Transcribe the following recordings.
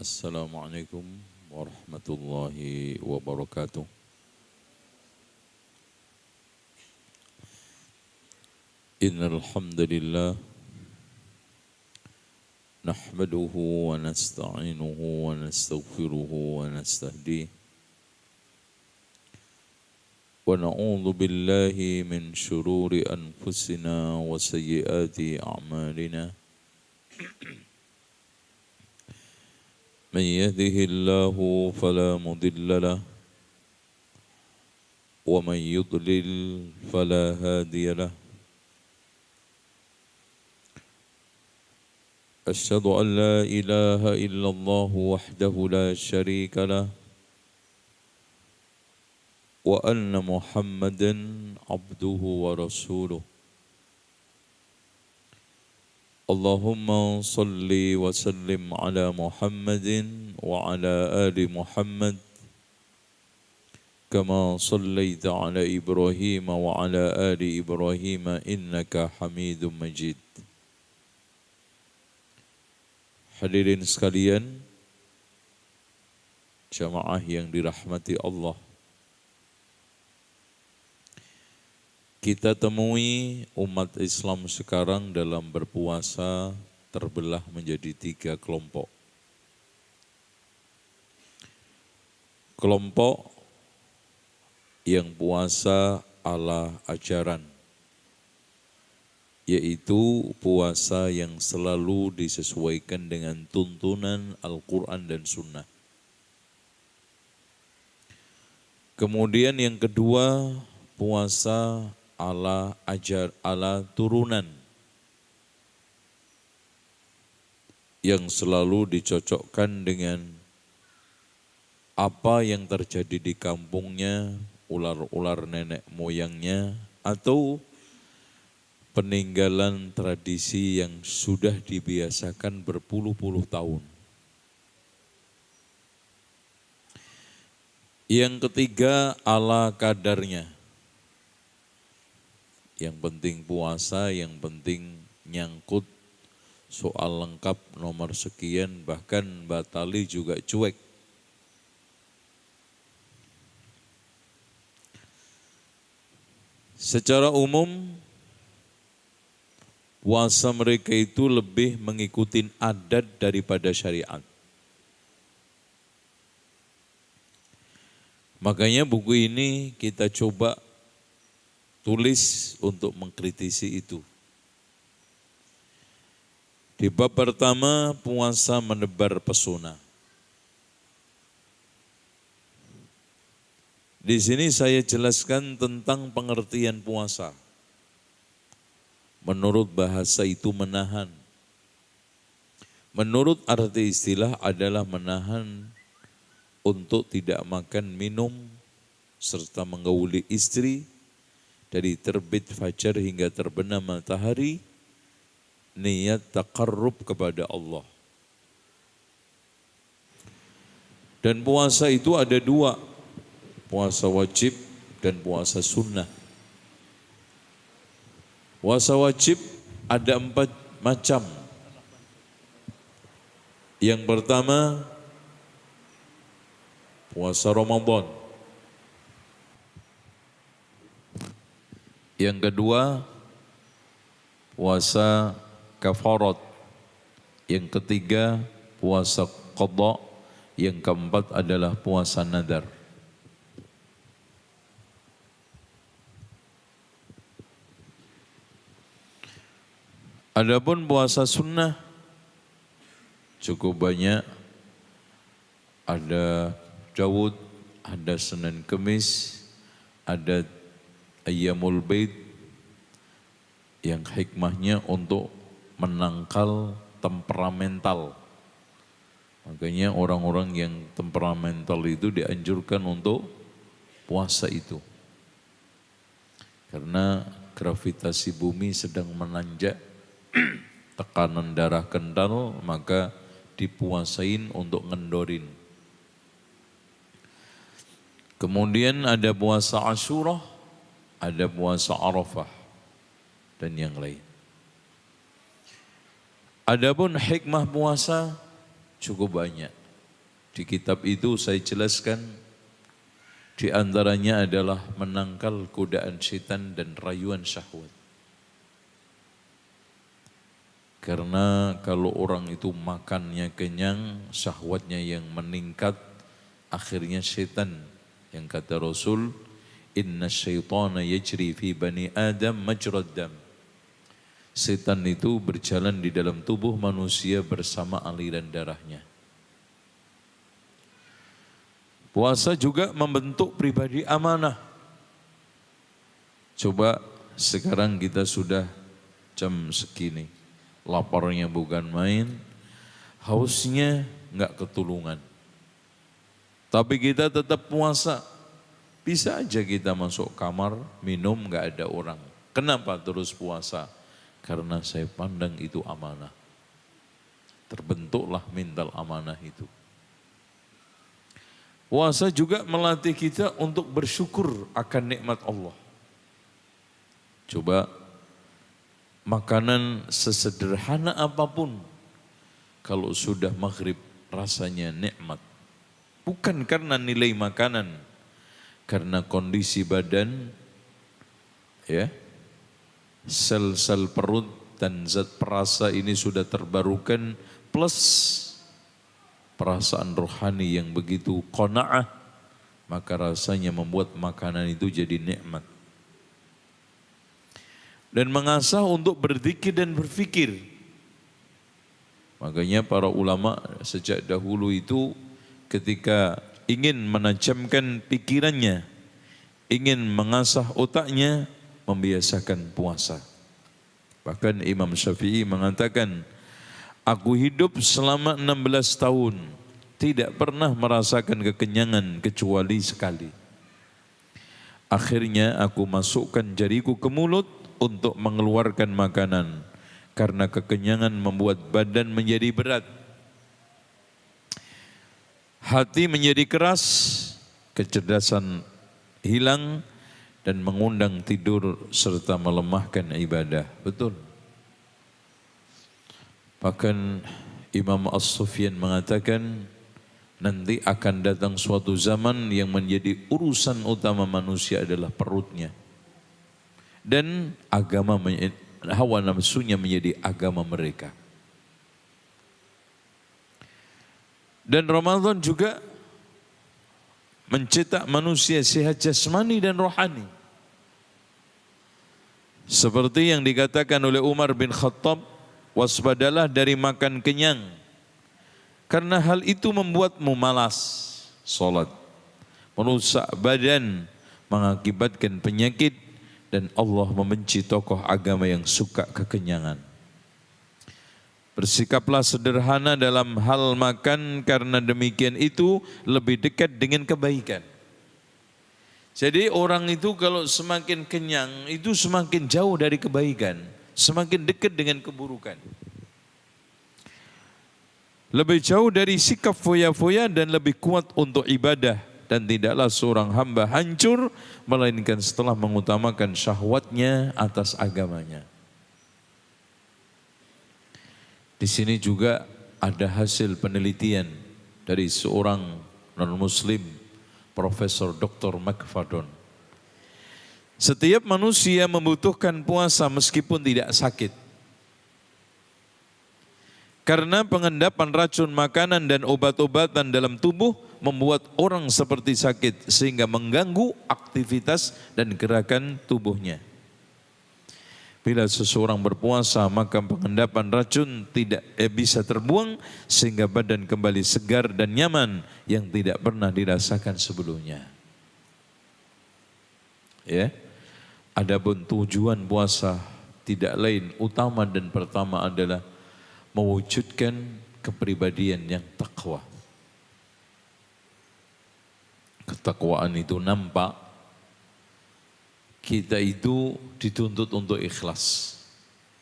Assalamualaikum warahmatullahi wabarakatuh. Innal hamdalillah nahmaduhu wa nasta'inuhu wa nastaghfiruhu wa nastahdihi wa na'udzu billahi min syururi anfusina wa sayyiati a'malina. من يهده الله فلا مضل له ومن يضلل فلا هادي له أشهد أن لا إله إلا الله وحده لا شريك له وأن محمدا عبده ورسوله اللهم صل وسلم على محمد وعلى آل محمد كما صليت على إبراهيم وعلى آل إبراهيم إنك حميد مجيد. Hadirin sekalian, jamaah yang dirahmati Allah, kita temui umat Islam sekarang dalam berpuasa terbelah menjadi 3 kelompok. Kelompok yang puasa ala ajaran, yaitu puasa yang selalu disesuaikan dengan tuntunan Al-Quran dan Sunnah. Kemudian yang kedua, puasa ala turunan yang selalu dicocokkan dengan apa yang terjadi di kampungnya, ular-ular nenek moyangnya, atau peninggalan tradisi yang sudah dibiasakan berpuluh-puluh tahun. Yang ketiga, ala kadarnya. Yang penting puasa, yang penting nyangkut soal lengkap nomor sekian, bahkan batali juga cuek. Secara umum, puasa mereka itu lebih mengikuti adat daripada syariat. Makanya buku ini kita coba tulis untuk mengkritisi itu. Di bab pertama, puasa menebar pesona. Di sini saya jelaskan tentang pengertian puasa. Menurut bahasa itu menahan. Menurut arti istilah adalah menahan untuk tidak makan, minum, serta menggauli istri, dari terbit fajar hingga terbenam matahari, niat taqarrub kepada Allah. Dan puasa itu ada 2, puasa wajib dan puasa sunnah. Puasa wajib ada 4 macam. Yang pertama, puasa Ramadan. Yang kedua, puasa kafarat. Yang ketiga, puasa qadha. Yang keempat adalah puasa nadar. Adapun puasa sunnah cukup banyak. Ada Daud, ada Senin Kemis, ada Ayyamul Bait, yang hikmahnya untuk menangkal temperamental. Makanya orang-orang yang temperamental itu dianjurkan untuk puasa itu. Karena gravitasi bumi sedang menanjak, tekanan darah kental, maka dipuasain untuk ngendorin. Kemudian ada puasa Asyura, ada puasa Arafah, dan yang lain. Adapun hikmah puasa cukup banyak. Di kitab itu saya jelaskan, di antaranya adalah menangkal godaan setan dan rayuan syahwat. Karena kalau orang itu makannya kenyang, syahwatnya yang meningkat, akhirnya setan yang kata Rasul, inna syaitana yajri fi bani Adam majrad dam. Setan itu berjalan di dalam tubuh manusia bersama aliran darahnya. Puasa juga membentuk pribadi amanah. Coba sekarang kita sudah jam segini, laparnya bukan main, hausnya enggak ketulungan. Tapi kita tetap puasa. Bisa aja kita masuk kamar, minum enggak ada orang. Kenapa terus puasa? Karena saya pandang itu amanah. Terbentuklah mental amanah itu. Puasa juga melatih kita untuk bersyukur akan nikmat Allah. Coba makanan sesederhana apapun, kalau sudah maghrib rasanya nikmat. Bukan karena nilai makanan, karena kondisi badan, ya, sel-sel perut dan zat perasa ini sudah terbarukan, plus perasaan rohani yang begitu qanaah, maka rasanya membuat makanan itu jadi nikmat. Dan mengasah untuk berzikir dan berfikir. Makanya para ulama sejak dahulu itu ketika ingin menajamkan pikirannya, ingin mengasah otaknya, membiasakan puasa. Bahkan Imam Syafi'i mengatakan, aku hidup selama 16 tahun, tidak pernah merasakan kekenyangan kecuali sekali. Akhirnya aku masukkan jariku ke mulut untuk mengeluarkan makanan, karena kekenyangan membuat badan menjadi berat. Hati menjadi keras, kecerdasan hilang, dan mengundang tidur serta melemahkan ibadah. Betul. Bahkan Imam As-Sufyan mengatakan, nanti akan datang suatu zaman yang menjadi urusan utama manusia adalah perutnya. Dan agama, hawa nafsunya menjadi agama mereka. Dan Ramadan juga mencetak manusia sehat jasmani dan rohani. Seperti yang dikatakan oleh Umar bin Khattab, waspadalah dari makan kenyang, karena hal itu membuatmu malas salat, merusak badan, mengakibatkan penyakit, dan Allah membenci tokoh agama yang suka kekenyangan. Bersikaplah sederhana dalam hal makan, karena demikian itu lebih dekat dengan kebaikan. Jadi orang itu kalau semakin kenyang itu semakin jauh dari kebaikan, semakin dekat dengan keburukan. Lebih jauh dari sikap foya-foya dan lebih kuat untuk ibadah. Dan tidaklah seorang hamba hancur melainkan setelah mengutamakan syahwatnya atas agamanya. Di sini juga ada hasil penelitian dari seorang non-muslim, Profesor Dr. McFadden. Setiap manusia membutuhkan puasa meskipun tidak sakit. Karena pengendapan racun makanan dan obat-obatan dalam tubuh membuat orang seperti sakit, sehingga mengganggu aktivitas dan gerakan tubuhnya. Bila seseorang berpuasa, maka pengendapan racun tidak bisa terbuang, sehingga badan kembali segar dan nyaman yang tidak pernah dirasakan sebelumnya. Ya, adapun tujuan puasa tidak lain, utama dan pertama adalah mewujudkan kepribadian yang takwa. Ketakwaan itu nampak. Kita itu dituntut untuk ikhlas.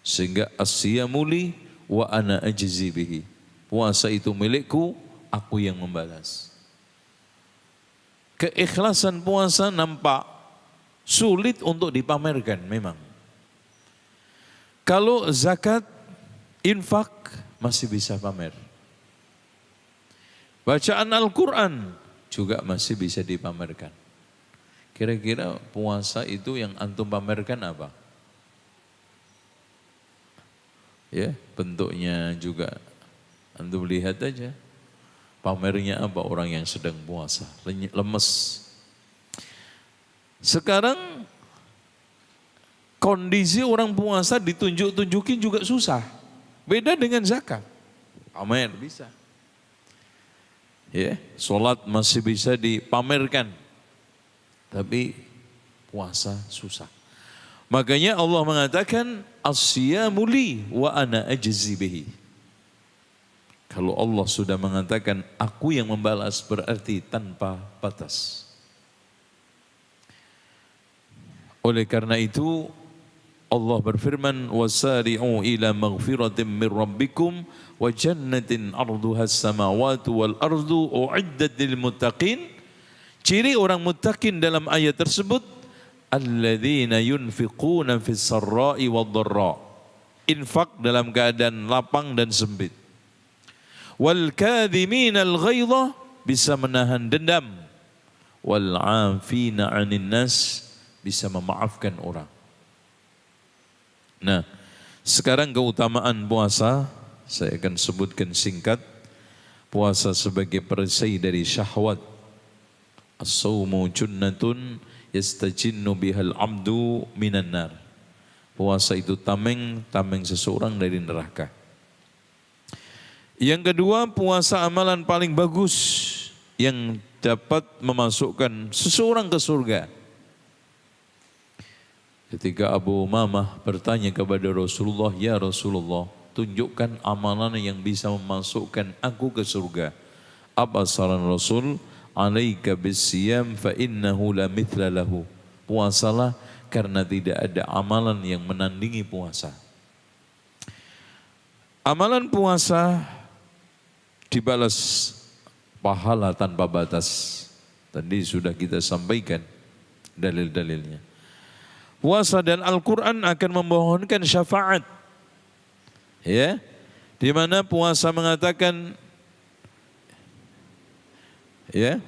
Sehingga as-siyamuli wa ana ajzi bihi. Puasa itu milikku, aku yang membalas. Keikhlasan puasa nampak sulit untuk dipamerkan memang. Kalau zakat, infak masih bisa pamer. Bacaan Al-Quran juga masih bisa dipamerkan. Kira-kira puasa itu yang antum pamerkan apa? Ya, bentuknya juga antum lihat aja. Pamernya apa orang yang sedang puasa, lemes. Sekarang kondisi orang puasa ditunjuk-tunjukin juga susah. Beda dengan zakat. Pamer bisa. Ya, sholat masih bisa dipamerkan. Tapi puasa susah. Makanya Allah mengatakan as-siyamu li wa ana ajzi bihi. Kalau Allah sudah mengatakan aku yang membalas berarti tanpa batas. Oleh karena itu Allah berfirman wasari'u ila maghfiratin min rabbikum wa jannatin 'arduha as-samawati wal ardu u'iddat lil muttaqin. Ciri orang muttaqin dalam ayat tersebut alladzina yunfiquna fis sarra'i wad dharra. Infak dalam keadaan lapang dan sempit. Wal kadhiminal ghaidha, bisa menahan dendam. Wal 'afina 'anil nas, bisa memaafkan orang. Nah, sekarang keutamaan puasa saya akan sebutkan singkat. Puasa sebagai perisai dari syahwat. As-sawmu junnatun yastajinnu bihal abdu minan nar. Puasa itu tameng seseorang dari neraka. Yang kedua, puasa amalan paling bagus yang dapat memasukkan seseorang ke surga. Ketika Abu Umamah bertanya kepada Rasulullah, ya Rasulullah, tunjukkan amalan yang bisa memasukkan aku ke surga. Apa saran Rasul? Alaika bisiyam fa innahu la mithla lahu. Puasalah karena tidak ada amalan yang menandingi puasa. Amalan puasa dibalas pahala tanpa batas. Tadi sudah kita sampaikan dalil-dalilnya. Puasa dan Al-Quran akan memohonkan syafaat. Ya, di mana puasa mengatakan, ya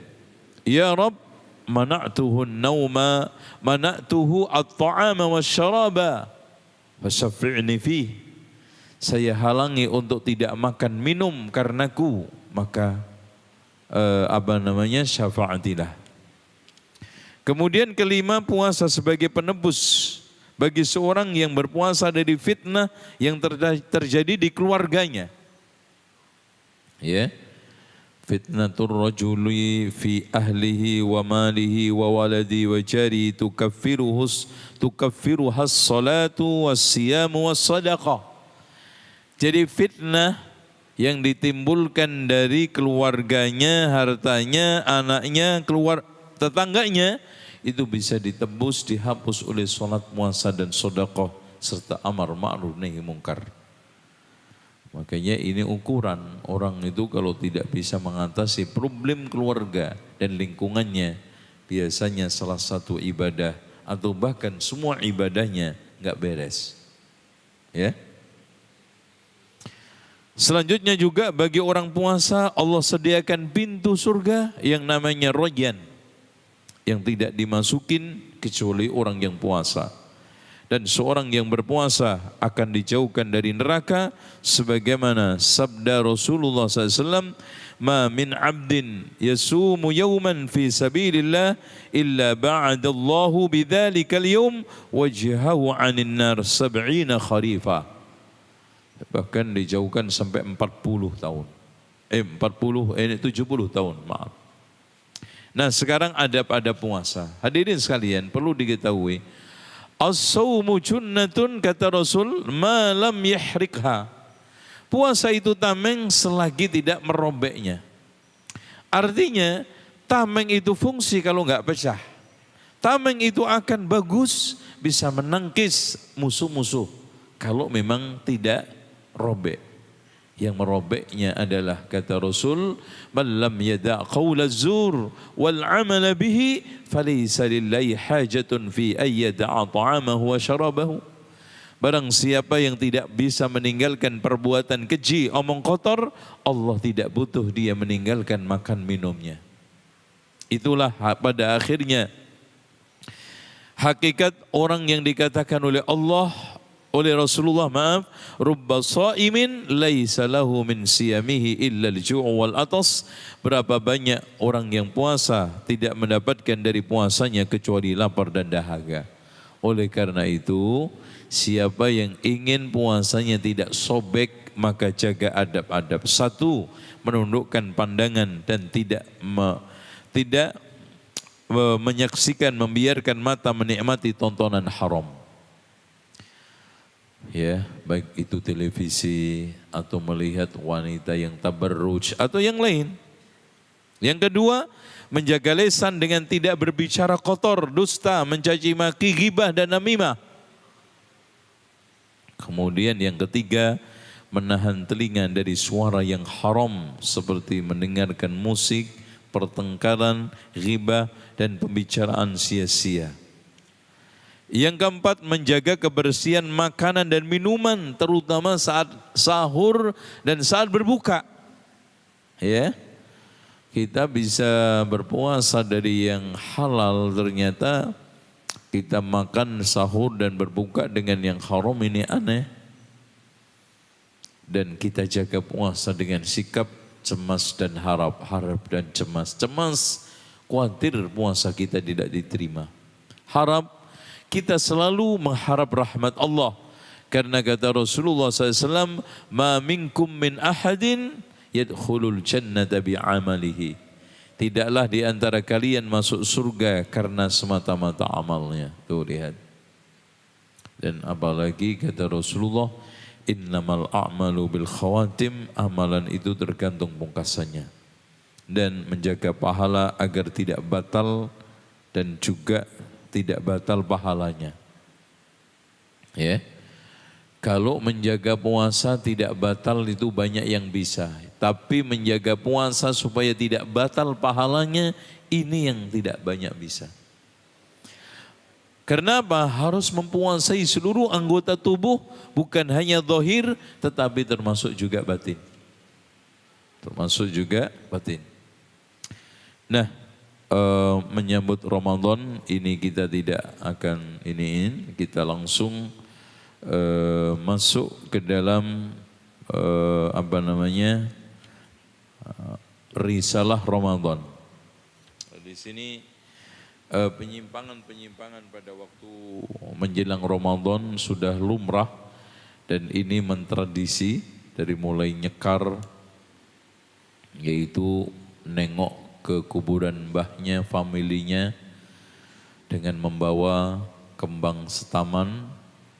Rabb, mana'tuhu an-nauma, mana'tuhu at-ta'ama wasyaraba, fasyafi'ni fih. Saya halangi untuk tidak makan minum karenaku, maka syafaatilah. Kemudian kelima, puasa sebagai penebus bagi seorang yang berpuasa dari fitnah yang terjadi di keluarganya. Ya. Fitnatur rajuli fi ahlihi wa malihi wa waladi wa jari tukaffiruhas salatu was-siyamu was-sadaqah. Jadi fitnah yang ditimbulkan dari keluarganya, hartanya, anaknya, tetangganya, itu bisa ditebus, dihapus oleh sholat, puasa dan sedekah serta amar ma'ruf nahi mungkar. Makanya ini ukuran orang itu kalau tidak bisa mengatasi problem keluarga dan lingkungannya, biasanya salah satu ibadah atau bahkan semua ibadahnya enggak beres. Ya. Selanjutnya juga bagi orang puasa Allah sediakan pintu surga yang namanya Rayyan, yang tidak dimasukin kecuali orang yang puasa. Dan seorang yang berpuasa akan dijauhkan dari neraka sebagaimana sabda Rasulullah SAW, ma min abdin yasumu yawman fi sabilillah illa ba'adallahu bidzalikal yawm wajhahu 'anil nar 70 kharifa. Bahkan dijauhkan sampai 70 tahun, 70 tahun, maaf. Nah sekarang adab-adab puasa. Hadirin sekalian, perlu diketahui, as-sawmu junnatun, kata Rasul, ma lam yahrikha. Puasa itu tameng selagi tidak merobeknya. Artinya tameng itu fungsi kalau enggak pecah. Tameng itu akan bagus, bisa menangkis musuh-musuh kalau memang tidak robek. Yang merobeknya adalah, kata Rasul, man lam yada' qawla zur wal 'amala bihi falaysa lillahi hajatun fi ay yada'a ta'amahu wa syarabahu. Barang siapa yang tidak bisa meninggalkan perbuatan keji, omong kotor, Allah tidak butuh dia meninggalkan makan minumnya. Itulah pada akhirnya hakikat orang yang dikatakan oleh Allah, oleh Rasulullah, rubba shaimin laisa lahu min siyamihi illa al-ju' wal atas. Berapa banyak orang yang puasa tidak mendapatkan dari puasanya kecuali lapar dan dahaga. Oleh karena itu, siapa yang ingin puasanya tidak sobek, maka jaga adab-adab. Satu, menundukkan pandangan dan tidak menyaksikan, membiarkan mata menikmati tontonan haram. Ya, baik itu televisi atau melihat wanita yang tabarruj atau yang lain. Yang kedua, menjaga lisan dengan tidak berbicara kotor, dusta, mencaci maki, ghibah dan namimah. Kemudian yang ketiga, menahan telinga dari suara yang haram seperti mendengarkan musik, pertengkaran, ghibah dan pembicaraan sia-sia. Yang keempat, menjaga kebersihan makanan dan minuman, terutama saat sahur dan saat berbuka. Ya, kita bisa berpuasa dari yang halal, ternyata kita makan sahur dan berbuka dengan yang haram, ini aneh. Dan kita jaga puasa dengan sikap cemas dan harap dan cemas. Cemas, khawatir puasa kita tidak diterima. Harap, kita selalu mengharap rahmat Allah. Karena kata Rasulullah SAW, ma minkum min ahadin yadkhulul jannata bi'amalihi. Tidaklah di antara kalian masuk surga karena semata-mata amalnya. Tuh lihat. Dan apalagi kata Rasulullah, innamal a'malu bil khawatim, amalan itu tergantung pungkasannya. Dan menjaga pahala agar tidak batal dan juga tidak batal pahalanya. Ya. Kalau menjaga puasa tidak batal itu banyak yang bisa. Tapi menjaga puasa supaya tidak batal pahalanya, ini yang tidak banyak bisa. Karena apa? Harus mempuasai seluruh anggota tubuh, bukan hanya zahir, tetapi termasuk juga batin. Termasuk juga batin. Nah, menyambut Ramadan ini kita tidak akan iniin, kita langsung masuk ke dalam risalah Ramadan. Di sini penyimpangan-penyimpangan pada waktu menjelang Ramadan sudah lumrah dan ini mentradisi dari mulai nyekar, yaitu nengok ke kuburan mbahnya, familinya dengan membawa kembang setaman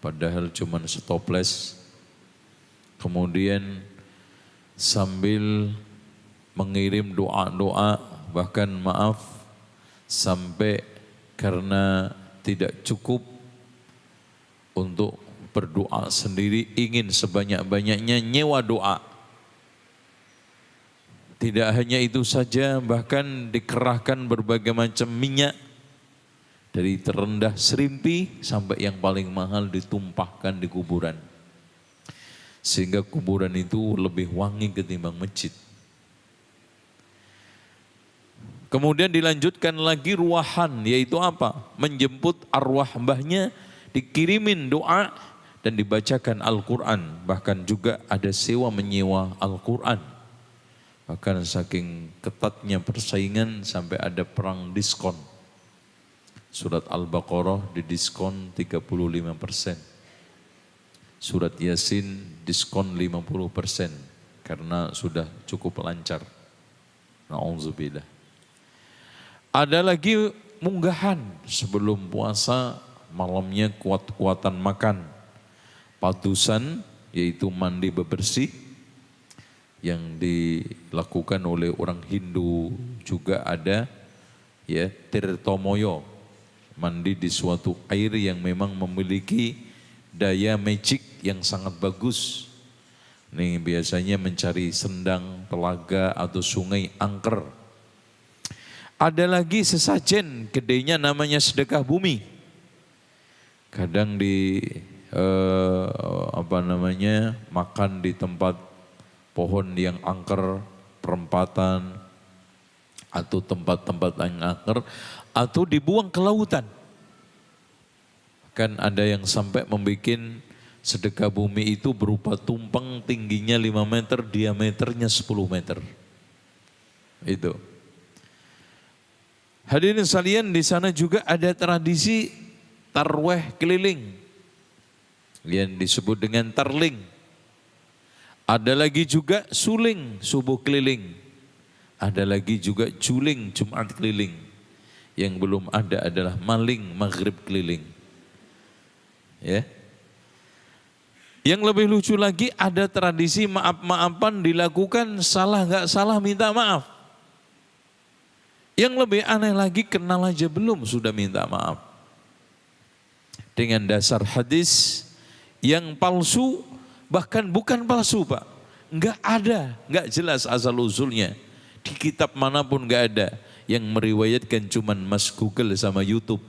padahal cuma setoples. Kemudian sambil mengirim doa-doa, bahkan maaf sampai karena tidak cukup untuk berdoa sendiri, ingin sebanyak-banyaknya nyewa doa. Tidak hanya itu saja, bahkan dikerahkan berbagai macam minyak, dari terendah serimpi sampai yang paling mahal ditumpahkan di kuburan. Sehingga kuburan itu lebih wangi ketimbang masjid. Kemudian dilanjutkan lagi ruahan, yaitu apa? Menjemput arwah mbahnya, dikirimin doa dan dibacakan Al-Quran. Bahkan juga ada sewa menyewa Al-Quran. Bahkan saking ketatnya persaingan sampai ada perang diskon. Surat Al-Baqarah didiskon 35%. Surat Yasin diskon 50% karena sudah cukup lancar. Na'udzubillah. Ada lagi munggahan sebelum puasa, malamnya kuat-kuatan makan. Padusan, yaitu mandi bebersih, yang dilakukan oleh orang Hindu juga ada, ya, tirtomoyo, mandi di suatu air yang memang memiliki daya magic yang sangat bagus. Ini biasanya mencari sendang, telaga atau sungai angker. Ada lagi sesajen, gedenya namanya sedekah bumi. Kadang di makan di tempat pohon yang angker, perempatan, atau tempat-tempat yang angker, atau dibuang ke lautan. Kan ada yang sampai membuat sedekah bumi itu berupa tumpeng tingginya 5 meter, diameternya 10 meter. Itu. Hadirin sekalian, di sana juga ada tradisi tarweh keliling yang disebut dengan tarling. Ada lagi juga suling, subuh keliling. Ada lagi juga juling, Jumat keliling. Yang belum ada adalah maling, maghrib keliling. Ya. Yang lebih lucu lagi, ada tradisi maaf-maafan dilakukan, salah nggak salah minta maaf. Yang lebih aneh lagi, kenal aja belum sudah minta maaf. Dengan dasar hadis yang palsu, bahkan bukan palsu Pak. Enggak ada, enggak jelas asal usulnya. Di kitab manapun enggak ada. Yang meriwayatkan cuman Mas Google sama YouTube.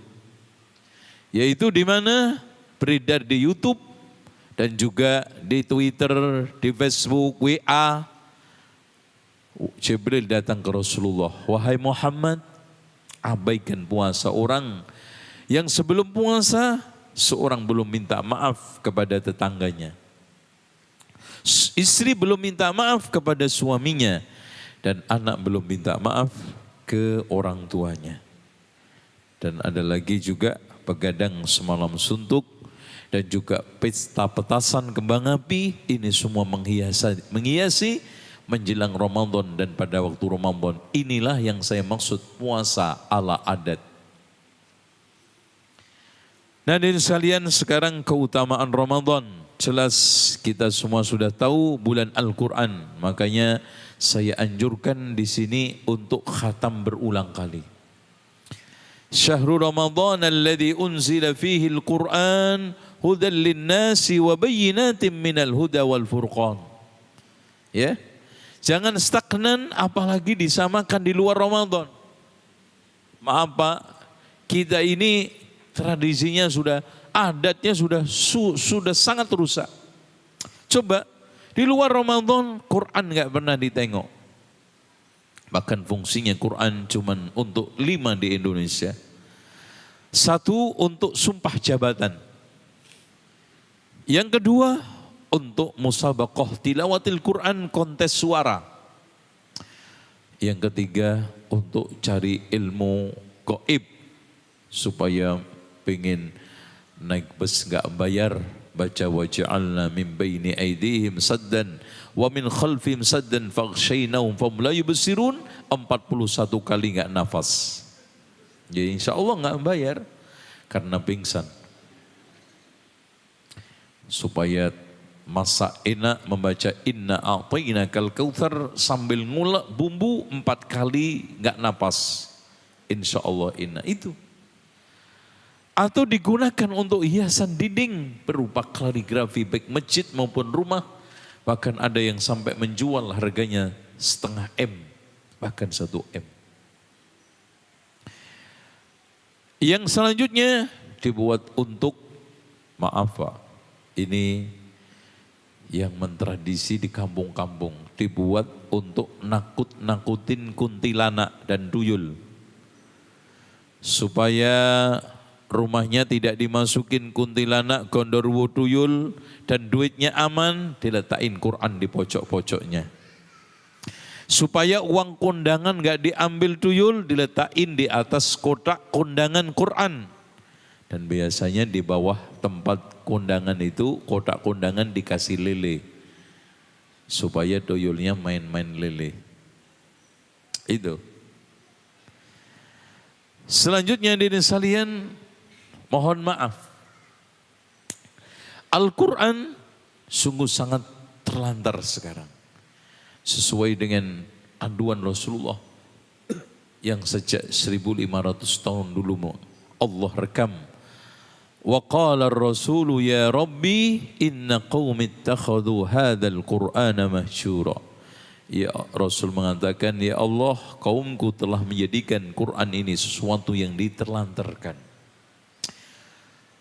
Yaitu di mana beredar di YouTube dan juga di Twitter, di Facebook, WA. Jibril datang ke Rasulullah, wahai Muhammad, abaikan puasa orang yang sebelum puasa seorang belum minta maaf kepada tetangganya. Istri belum minta maaf kepada suaminya dan anak belum minta maaf ke orang tuanya. Dan ada lagi juga begadang semalam suntuk dan juga pesta petasan kembang api, ini semua menghiasi menjelang Ramadan, dan pada waktu Ramadan inilah yang saya maksud puasa ala adat. Nah, hadirin sekalian, sekarang keutamaan Ramadan jelas kita semua sudah tahu, bulan Al-Quran. Makanya saya anjurkan di sini untuk khatam berulang kali. Syahrul Ramadan alladzi unzila fihi al-Quran hudan lin-nasi wa bayyinatin minal huda wal furqan. Ya. Jangan stagnan apalagi disamakan di luar Ramadan. Maaf Pak, kita ini tradisinya sudah, adatnya sudah sangat rusak. Coba di luar Ramadan Quran enggak pernah ditengok. Bahkan fungsinya Quran cuman untuk 5 di Indonesia. 1 untuk sumpah jabatan. Yang kedua untuk musabaqah tilawatil Quran, kontes suara. Yang ketiga untuk cari ilmu gaib supaya pengen naik bus enggak bayar, baca wa ja'alna min baini aydihim saddan wa min khalfihim saddan faghshaynahum fahum la yubsirun, 41 kali enggak nafas. Jadi insyaallah enggak bayar karena pingsan. Supaya masak enak membaca inna a'tainakal kautsar sambil ngulek bumbu 4 kali enggak napas. Insyaallah inna itu. Atau digunakan untuk hiasan dinding berupa kaligrafi baik masjid maupun rumah. Bahkan ada yang sampai menjual harganya 0,5 M, bahkan 1 M. Yang selanjutnya dibuat untuk, maaf Pak, ini yang mentradisi di kampung-kampung, dibuat untuk nakut-nakutin kuntilanak dan tuyul. Supaya rumahnya tidak dimasukin kuntilanak, gondorwo, tuyul, dan duitnya aman, diletakin Quran di pojok-pojoknya. Supaya uang kondangan gak diambil tuyul, diletakin di atas kotak kondangan Quran. Dan biasanya di bawah tempat kondangan itu, kotak kondangan dikasih lele. Supaya tuyulnya main-main lele. Itu. Selanjutnya hadirin sekalian, mohon maaf. Al-Quran sungguh sangat terlantar sekarang. Sesuai dengan aduan Rasulullah yang sejak 1500 tahun dulu Allah rekam. Wa qala ar-rasulu ya rabbi inna qaumi ittakhadhu hadzal qur'ana mahsyura. Ya Rasul mengatakan, ya Allah, kaumku telah menjadikan Quran ini sesuatu yang diterlantarkan.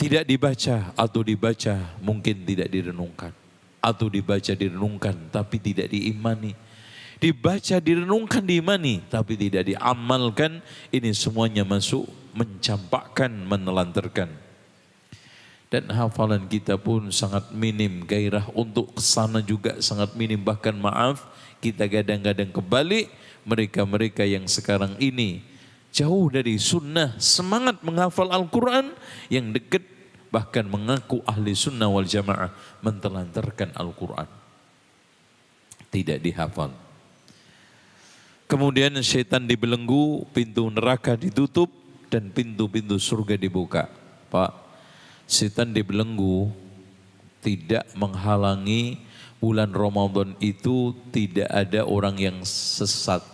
Tidak dibaca atau dibaca mungkin tidak direnungkan. Atau dibaca direnungkan tapi tidak diimani. Dibaca direnungkan diimani tapi tidak diamalkan. Ini semuanya masuk mencampakkan, menelantarkan. Dan hafalan kita pun sangat minim. Gairah untuk kesana juga sangat minim. Bahkan maaf, kita kadang-kadang kebalik. Mereka-mereka yang sekarang ini jauh dari sunnah, semangat menghafal Al-Quran, yang dekat bahkan mengaku ahli sunnah wal jamaah, mentelantarkan Al-Quran. Tidak dihafal. Kemudian syaitan dibelenggu, pintu neraka ditutup, dan pintu-pintu surga dibuka. Pak, syaitan dibelenggu tidak menghalangi bulan Ramadan itu tidak ada orang yang sesat.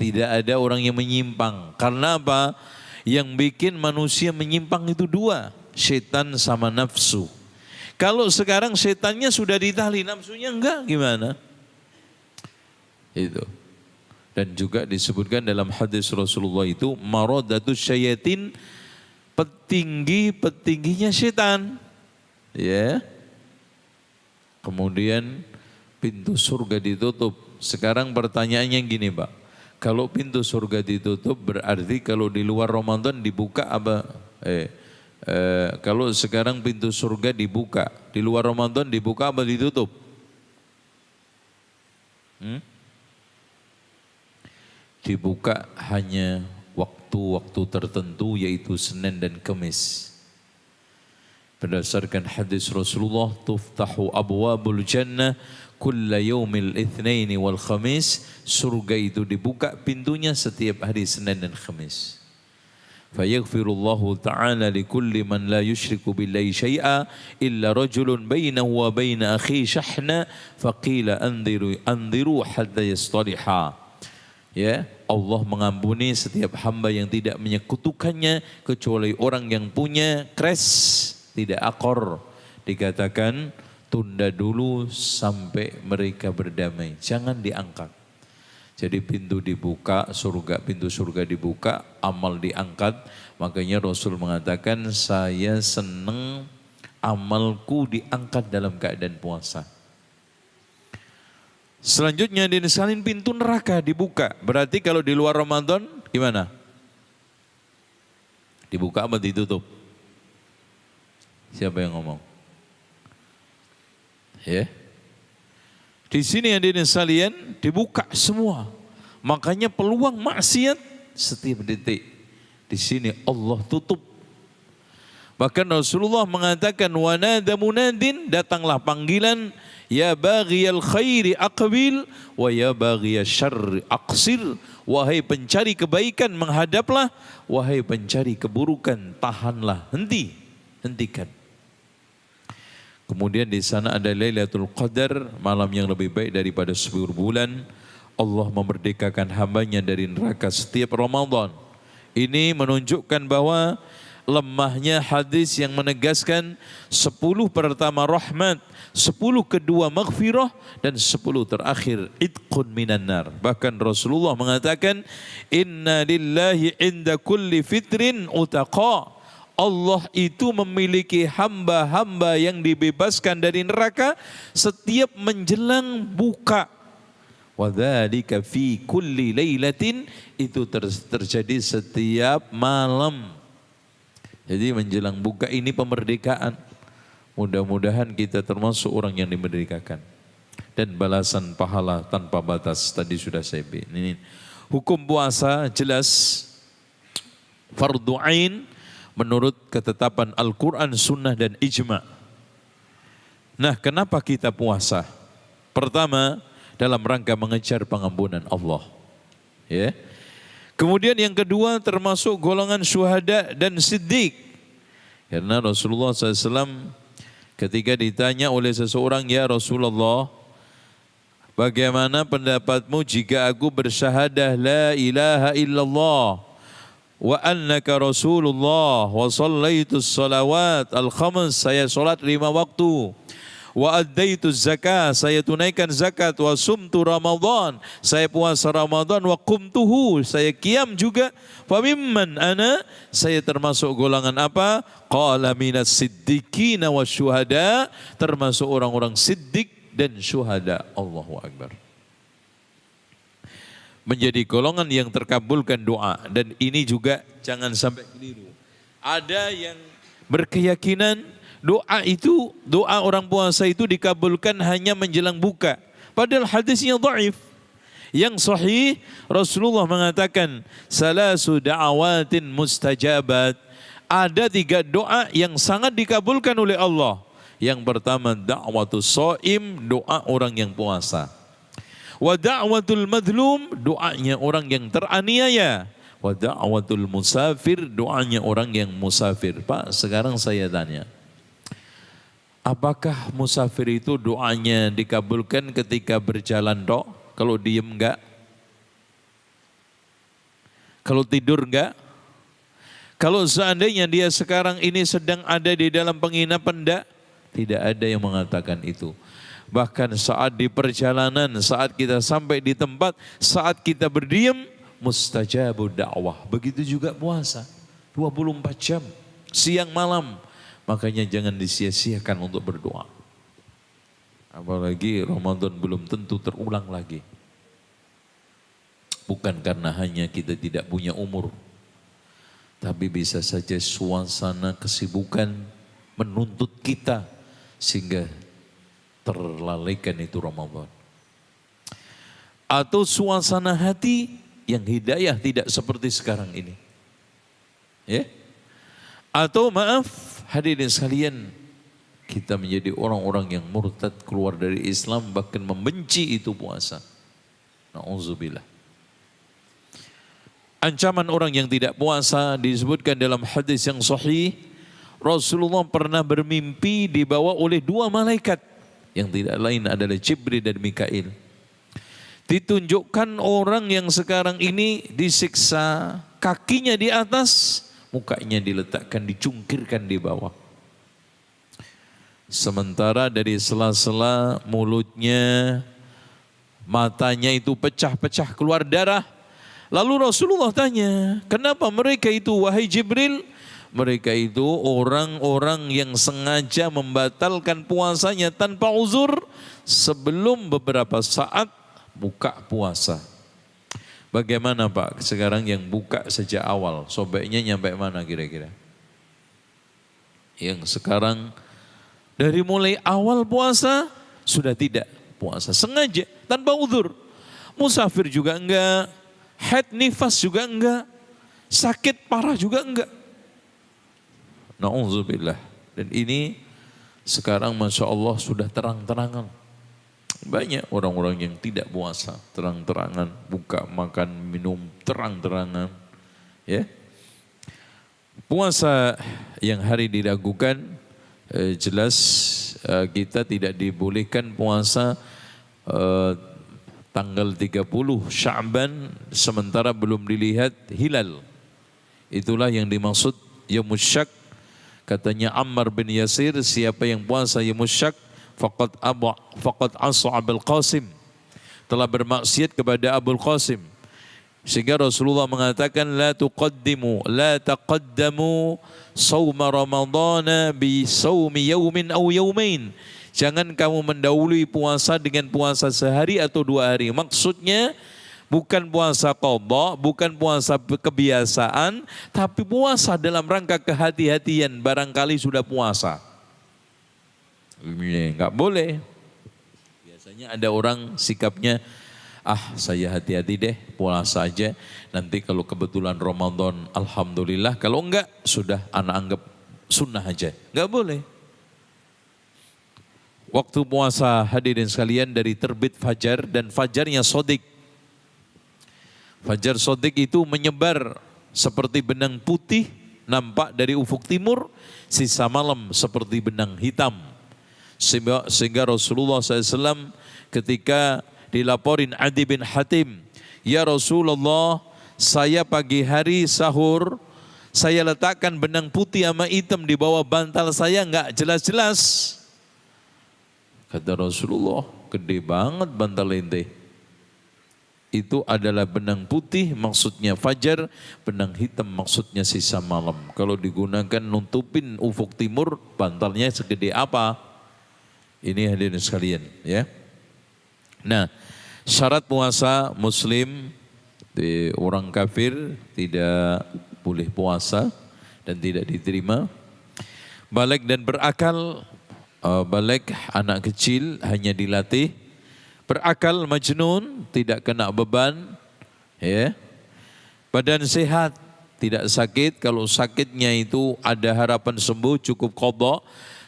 Tidak ada orang yang menyimpang. Karena apa? Yang bikin manusia menyimpang itu dua, syaitan sama nafsu. Kalau sekarang syaitannya sudah ditali, nafsunya enggak, gimana? Itu. Dan juga disebutkan dalam hadis Rasulullah itu, maradatus syayatin, petingginya syaitan. Ya. Kemudian pintu surga ditutup. Sekarang pertanyaannya gini, Pak. Kalau pintu surga ditutup berarti kalau di luar Ramadan dibuka apa? Kalau sekarang pintu surga dibuka, di luar Ramadan dibuka apa ditutup? Dibuka hanya waktu-waktu tertentu, yaitu Senin dan Kamis. Berdasarkan hadis Rasulullah, tuftahu abwabul jannah kulla yaumil itsnaini wal khamis. Surga itu dibuka pintunya setiap hari Senin dan Kamis. Fayaghfirullahu ta'ala likulli man la yushriku billahi syai'a illa rajulun bainahu wa baina akhi syahna faqila anziru hatta yastaliha. Ya, Allah mengampuni setiap hamba yang tidak menyekutukannya kecuali orang yang punya kres, tidak akor. Dikatakan tunda dulu sampai mereka berdamai, jangan diangkat. Jadi pintu dibuka, pintu surga dibuka, amal diangkat. Makanya Rasul mengatakan, saya senang amalku diangkat dalam keadaan puasa. Selanjutnya disalin pintu neraka dibuka. Berarti kalau di luar Ramadan gimana? Dibuka apa ditutup? Siapa yang ngomong? Ya. Di sini hadirin sekalian dibuka semua. Makanya peluang maksiat setiap detik di sini Allah tutup. Bahkan Rasulullah mengatakan, wa nada munadin, datanglah panggilan, ya baghiyal khairi aqbil wa ya baghiyasy syarri aqsir. Wahai pencari kebaikan menghadaplah, wahai pencari keburukan tahanlah, hentikan. Kemudian di sana ada Lailatul Qadar, malam yang lebih baik daripada 10 bulan. Allah memerdekakan hambanya dari neraka setiap Ramadan. Ini menunjukkan bahwa lemahnya hadis yang menegaskan 10 pertama rahmat, 10 kedua maghfirah, dan 10 terakhir itqun minan nar. Bahkan Rasulullah mengatakan, inna lillahi inda kulli fitrin utaqa. Allah itu memiliki hamba-hamba yang dibebaskan dari neraka setiap menjelang buka. Wadzalika fi kulli lailatin, itu terjadi setiap malam. Jadi menjelang buka ini pemerdekaan. Mudah-mudahan kita termasuk orang yang dimerdekakan. Dan balasan pahala tanpa batas tadi sudah saya bilang. Ini hukum puasa jelas fardu ain menurut ketetapan Al-Quran, Sunnah, dan Ijma'. Nah, kenapa kita puasa? Pertama, dalam rangka mengejar pengampunan Allah. Ya. Kemudian yang kedua, termasuk golongan syuhada dan siddiq. Karena Rasulullah SAW ketika ditanya oleh seseorang, ya Rasulullah, bagaimana pendapatmu jika aku bersyahadah la ilaha illallah wa annaka Rasulullah wa sallaitus salawat al-khams, saya solat 5 waktu, Wa addaitu zakah, saya tunaikan zakat. Wa sumtu Ramadan, saya puasa Ramadan. Wa qumtuhu, saya qiyam juga. Fa mimman ana, saya termasuk golongan apa? Qala minas siddiqina wasyuhada, termasuk orang-orang siddiq dan syuhada. Allahu Akbar. Menjadi golongan yang terkabulkan doa. Dan ini juga jangan sampai keliru. Ada yang berkeyakinan doa orang puasa itu dikabulkan hanya menjelang buka. Padahal hadisnya dhaif. Yang sahih, Rasulullah mengatakan, salasu da'awatin mustajabat. Ada 3 doa yang sangat dikabulkan oleh Allah. Yang pertama, da'watus shaim, doa orang yang puasa. Wa da'watul madlum, doanya orang yang teraniaya. Wa da'watul musafir, doanya orang yang musafir. Pak, sekarang saya tanya, apakah musafir itu doanya dikabulkan ketika berjalan dok? Kalau diem enggak? Kalau tidur enggak? Kalau seandainya dia sekarang ini sedang ada di dalam penginapan enggak? Tidak ada yang mengatakan itu. Bahkan saat di perjalanan, saat kita sampai di tempat, saat kita berdiam, mustajabud da'wah. Begitu juga puasa, 24 jam, siang malam. Makanya jangan disia-siakan untuk berdoa. Apalagi Ramadan belum tentu terulang lagi. Bukan karena hanya kita tidak punya umur, tapi bisa saja suasana kesibukan menuntut kita sehingga terlalaikan itu Ramadan. Atau suasana hati yang hidayah tidak seperti sekarang ini. Ya? Atau maaf, hadirin sekalian, kita menjadi orang-orang yang murtad, keluar dari Islam, bahkan membenci itu puasa. Na'udzubillah. Ancaman orang yang tidak puasa disebutkan dalam hadis yang sahih. Rasulullah pernah bermimpi dibawa oleh 2 malaikat yang tidak lain adalah Jibril dan Mikail. Ditunjukkan orang yang sekarang ini disiksa, kakinya di atas, mukanya diletakkan, dicungkirkan di bawah. Sementara dari sela-sela mulutnya, matanya itu pecah-pecah keluar darah. Lalu Rasulullah tanya, kenapa mereka itu wahai Jibril? Mereka itu orang-orang yang sengaja membatalkan puasanya tanpa uzur sebelum beberapa saat buka puasa. Bagaimana Pak sekarang yang buka sejak awal, sobeknya nyampe mana kira-kira? Yang sekarang dari mulai awal puasa sudah tidak puasa, sengaja tanpa uzur. Musafir juga enggak, haid nifas juga enggak, sakit parah juga enggak. Na'udzubillah. Dan ini sekarang Masya Allah sudah terang-terangan. Banyak orang-orang yang tidak puasa, terang-terangan, buka, makan, minum, terang-terangan. Ya. Puasa yang hari diragukan, jelas kita tidak dibolehkan puasa tanggal 30 Sya'ban sementara belum dilihat hilal. Itulah yang dimaksud Yaumus Syak. Katanya Ammar bin Yasir, siapa yang puasa Yaumus Syak faqad asa Abul Qasim, telah bermaksiat kepada Abul Qasim. Sehingga Rasulullah mengatakan la taqaddamu sauma ramadhana bi saumi yaumin aw yaumain. Jangan kamu mendahului puasa dengan puasa sehari atau 2 hari. Maksudnya bukan puasa qadha, bukan puasa kebiasaan, tapi puasa dalam rangka kehati-hatian, barangkali sudah puasa. Ini enggak boleh. Biasanya ada orang sikapnya, saya hati-hati deh, puasa aja. Nanti kalau kebetulan Ramadan, alhamdulillah. Kalau enggak, sudah anak anggap sunnah aja. Enggak boleh. Waktu puasa hadirin sekalian dari terbit fajar dan fajarnya sodik. Fajar sodik itu menyebar seperti benang putih nampak dari ufuk timur, sisa malam seperti benang hitam. Sehingga Rasulullah SAW ketika dilaporin Adi bin Hatim, ya Rasulullah, saya pagi hari sahur, saya letakkan benang putih sama hitam di bawah bantal saya, enggak jelas-jelas. Kata Rasulullah, gede banget bantal ente. Itu adalah benang putih maksudnya fajar, benang hitam maksudnya sisa malam. Kalau digunakan nutupin ufuk timur, bantalnya segede apa? Ini hadirin sekalian ya. Nah, syarat puasa muslim, orang kafir tidak boleh puasa dan tidak diterima. Baligh dan berakal, baligh anak kecil hanya dilatih. Berakal majnun tidak kena beban, ya. Badan sehat tidak sakit. Kalau sakitnya itu ada harapan sembuh cukup qadha.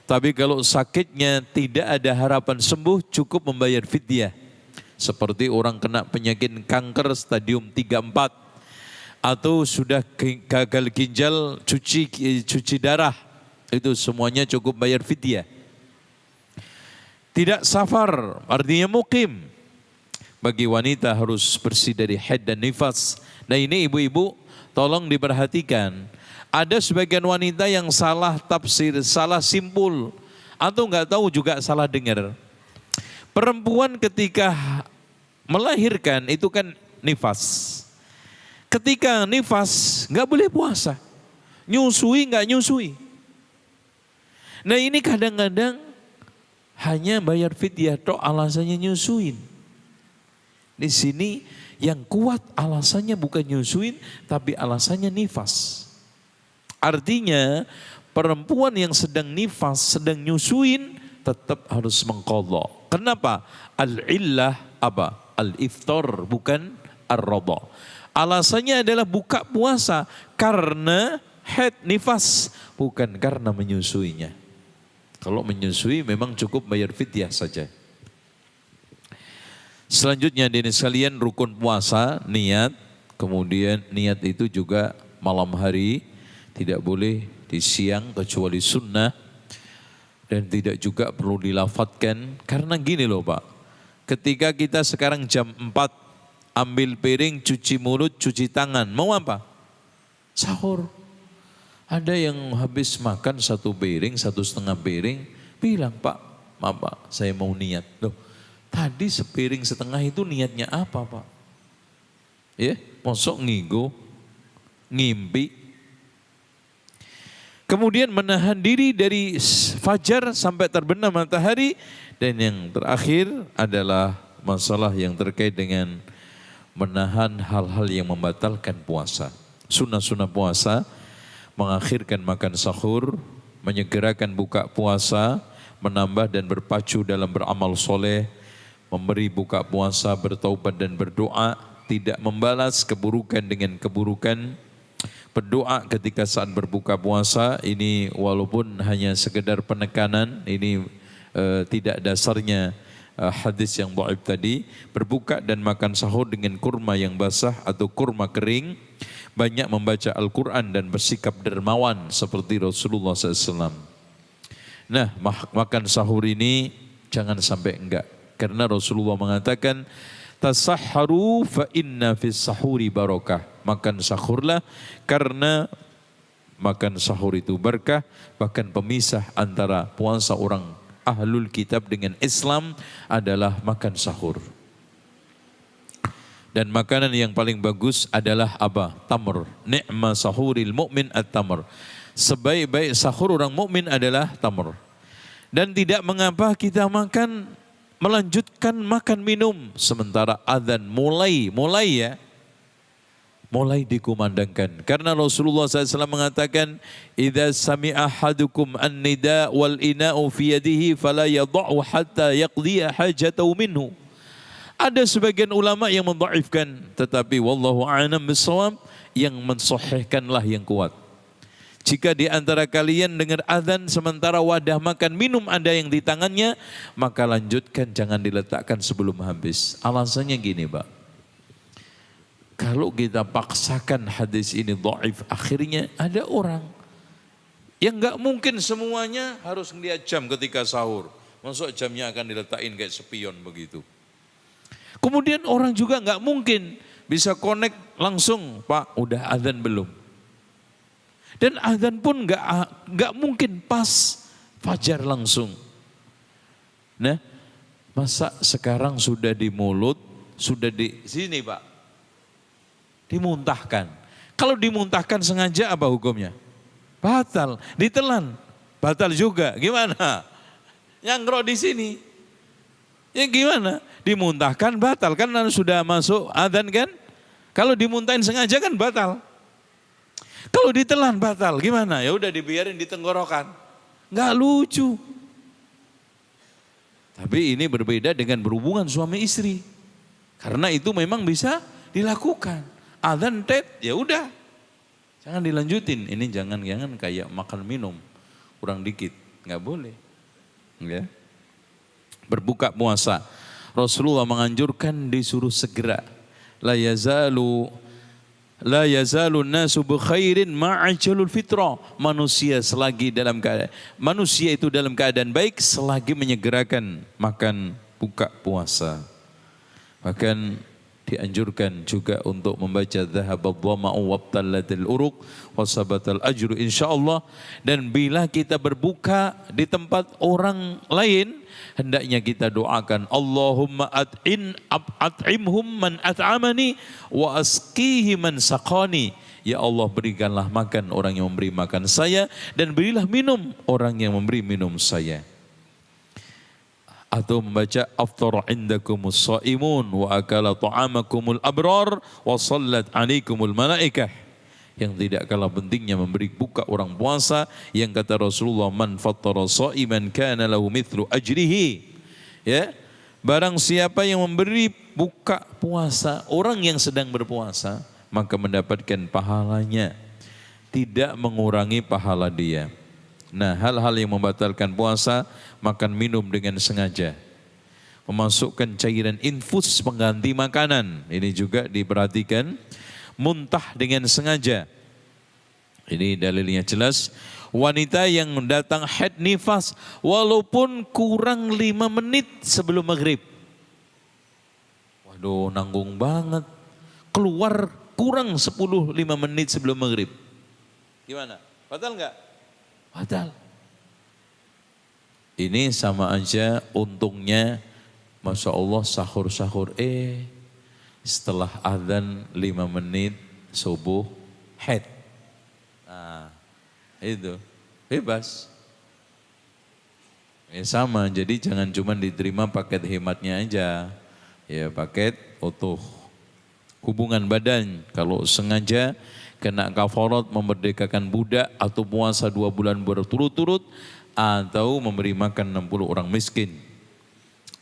Tapi kalau sakitnya tidak ada harapan sembuh cukup membayar fidyah. Seperti orang kena penyakit kanker stadium 3-4 atau sudah gagal ginjal cuci darah, itu semuanya cukup bayar fidyah. Tidak safar artinya mukim. Bagi wanita harus bersih dari haid dan nifas. Nah ini ibu-ibu tolong diperhatikan. Ada sebagian wanita yang salah tafsir, salah simpul, atau nggak tahu juga salah dengar. Perempuan ketika melahirkan itu kan nifas. Ketika nifas nggak boleh puasa. Nyusui nggak nyusui. Nah ini kadang-kadang hanya bayar fidyah tok alasannya nyusuin. Di sini yang kuat alasannya bukan nyusuin tapi alasannya nifas. Artinya perempuan yang sedang nifas, sedang nyusuin tetap harus mengqadha. Kenapa? Al-illah apa? Al-iftar bukan ar-radha. Alasannya adalah buka puasa karena haid nifas bukan karena menyusuinya. Kalau menyusui memang cukup bayar fidyah saja. Selanjutnya hadirin sekalian rukun puasa, niat. Kemudian niat itu juga malam hari, tidak boleh di siang kecuali sunnah. Dan tidak juga perlu dilafatkan. Karena gini loh Pak, ketika kita sekarang jam 4, ambil piring, cuci mulut, cuci tangan, mau apa? Sahur. Ada yang habis makan 1 piring, 1,5 piring, bilang Pak, maaf Pak, saya mau niat. Loh, tadi sepiring setengah itu niatnya apa Pak? Ya, mosok ngigo, ngimpi. Kemudian menahan diri dari fajar sampai terbenam matahari. Dan yang terakhir adalah masalah yang terkait dengan menahan hal-hal yang membatalkan puasa. Sunnah-sunnah puasa, mengakhirkan makan sahur, menyegerakan buka puasa, menambah dan berpacu dalam beramal soleh, memberi buka puasa, bertaubat dan berdoa, tidak membalas keburukan dengan keburukan, berdoa ketika saat berbuka puasa. Ini walaupun hanya sekedar penekanan, ini tidak dasarnya hadis yang dhaif tadi. Berbuka dan makan sahur dengan kurma yang basah atau kurma kering, banyak membaca Al-Quran dan bersikap dermawan seperti Rasulullah SAW. Nah, makan sahur ini jangan sampai enggak. Karena Rasulullah mengatakan, tasahharu fa inna fis sahuri barakah. Makan sahurlah karena makan sahur itu berkah. Bahkan pemisah antara puasa orang ahlul kitab dengan Islam adalah makan sahur. Dan makanan yang paling bagus adalah apa? Tamr. Ni'ma sahuril mu'min at-tamr. Sebaik-baik sahur orang mukmin adalah tamr. Dan tidak mengapa kita melanjutkan makan minum sementara adzan mulai dikumandangkan. Karena Rasulullah SAW mengatakan, "Idza sami'a ahadukum an-nida wal ina'u fi yadihi fala yadh'u hatta yaqdiya hajatahu minhu." Ada sebagian ulama yang mendhaifkan, tetapi wallahu a'lam bissawab, yang mensahihkanlah yang kuat. Jika di antara kalian dengar azan sementara wadah makan minum ada yang di tangannya, maka lanjutkan, jangan diletakkan sebelum habis. Alasannya gini Pak, kalau kita paksakan hadis ini dhaif, akhirnya ada orang yang enggak mungkin semuanya harus ngeliat jam ketika sahur. Masuk jamnya akan diletakin kayak spion begitu. Kemudian orang juga enggak mungkin bisa connect langsung, Pak udah azan belum? Dan azan pun enggak mungkin pas fajar langsung. Nah, Masa sekarang sudah di mulut, sudah di sini Pak, dimuntahkan. Kalau dimuntahkan sengaja apa hukumnya? Batal, ditelan, batal juga. Gimana? Nyangkrok di sini. Ya gimana? Dimuntahkan batal kan sudah masuk adzan kan? Kalau dimuntahin sengaja kan batal. Kalau ditelan batal, gimana? Ya udah dibiarin di tenggorokan. Nggak lucu. Tapi ini berbeda dengan berhubungan suami istri. Karena itu memang bisa dilakukan. Adzan ya udah. Jangan dilanjutin. Ini jangan kayak makan minum kurang dikit, nggak boleh. Ya. Berbuka puasa. Rasulullah menganjurkan disuruh segera. La yazalu nasu bi khairin ma'ajalul fitrah. Manusia itu dalam keadaan baik selagi menyegerakan makan buka puasa. Bahkan dianjurkan juga untuk membaca dhahabadh dhama'u wabtallatil uruq wasabatal ajru insyaallah. Dan bila kita berbuka di tempat orang lain, hendaknya kita doakan Allahumma at'imhum man at'amani wa asqihi man saqani. Ya Allah, berikanlah makan orang yang memberi makan saya dan berilah minum orang yang memberi minum saya. Atau membaca aftara indakumus shaimun wa akala ta'amakumul abrar wa sallat alaikumul malaikah. Yang tidak kalah pentingnya memberi buka orang puasa, yang kata Rasulullah, man fattara shaiman kana lahu mithlu ajrihi. Ya, barang siapa yang memberi buka puasa orang yang sedang berpuasa, maka mendapatkan pahalanya, tidak mengurangi pahala dia. Nah, hal-hal yang membatalkan puasa, makan minum dengan sengaja, memasukkan cairan infus pengganti makanan, ini juga diperhatikan. Muntah dengan sengaja, ini dalilnya jelas. Wanita yang datang haid nifas walaupun kurang 5 menit sebelum maghrib. Waduh, nanggung banget. Keluar kurang 10-5 menit sebelum maghrib. Gimana? Batal enggak? Batal. Ini sama aja untungnya, Masya Allah, sahur-sahur setelah adzan 5 menit subuh haid. Nah, itu bebas. Ya sama, jadi jangan cuma diterima paket hematnya aja. Ya paket utuh. Hubungan badan, kalau sengaja kena kafarat memerdekakan budak atau puasa 2 bulan berturut-turut atau memberi makan 60 orang miskin.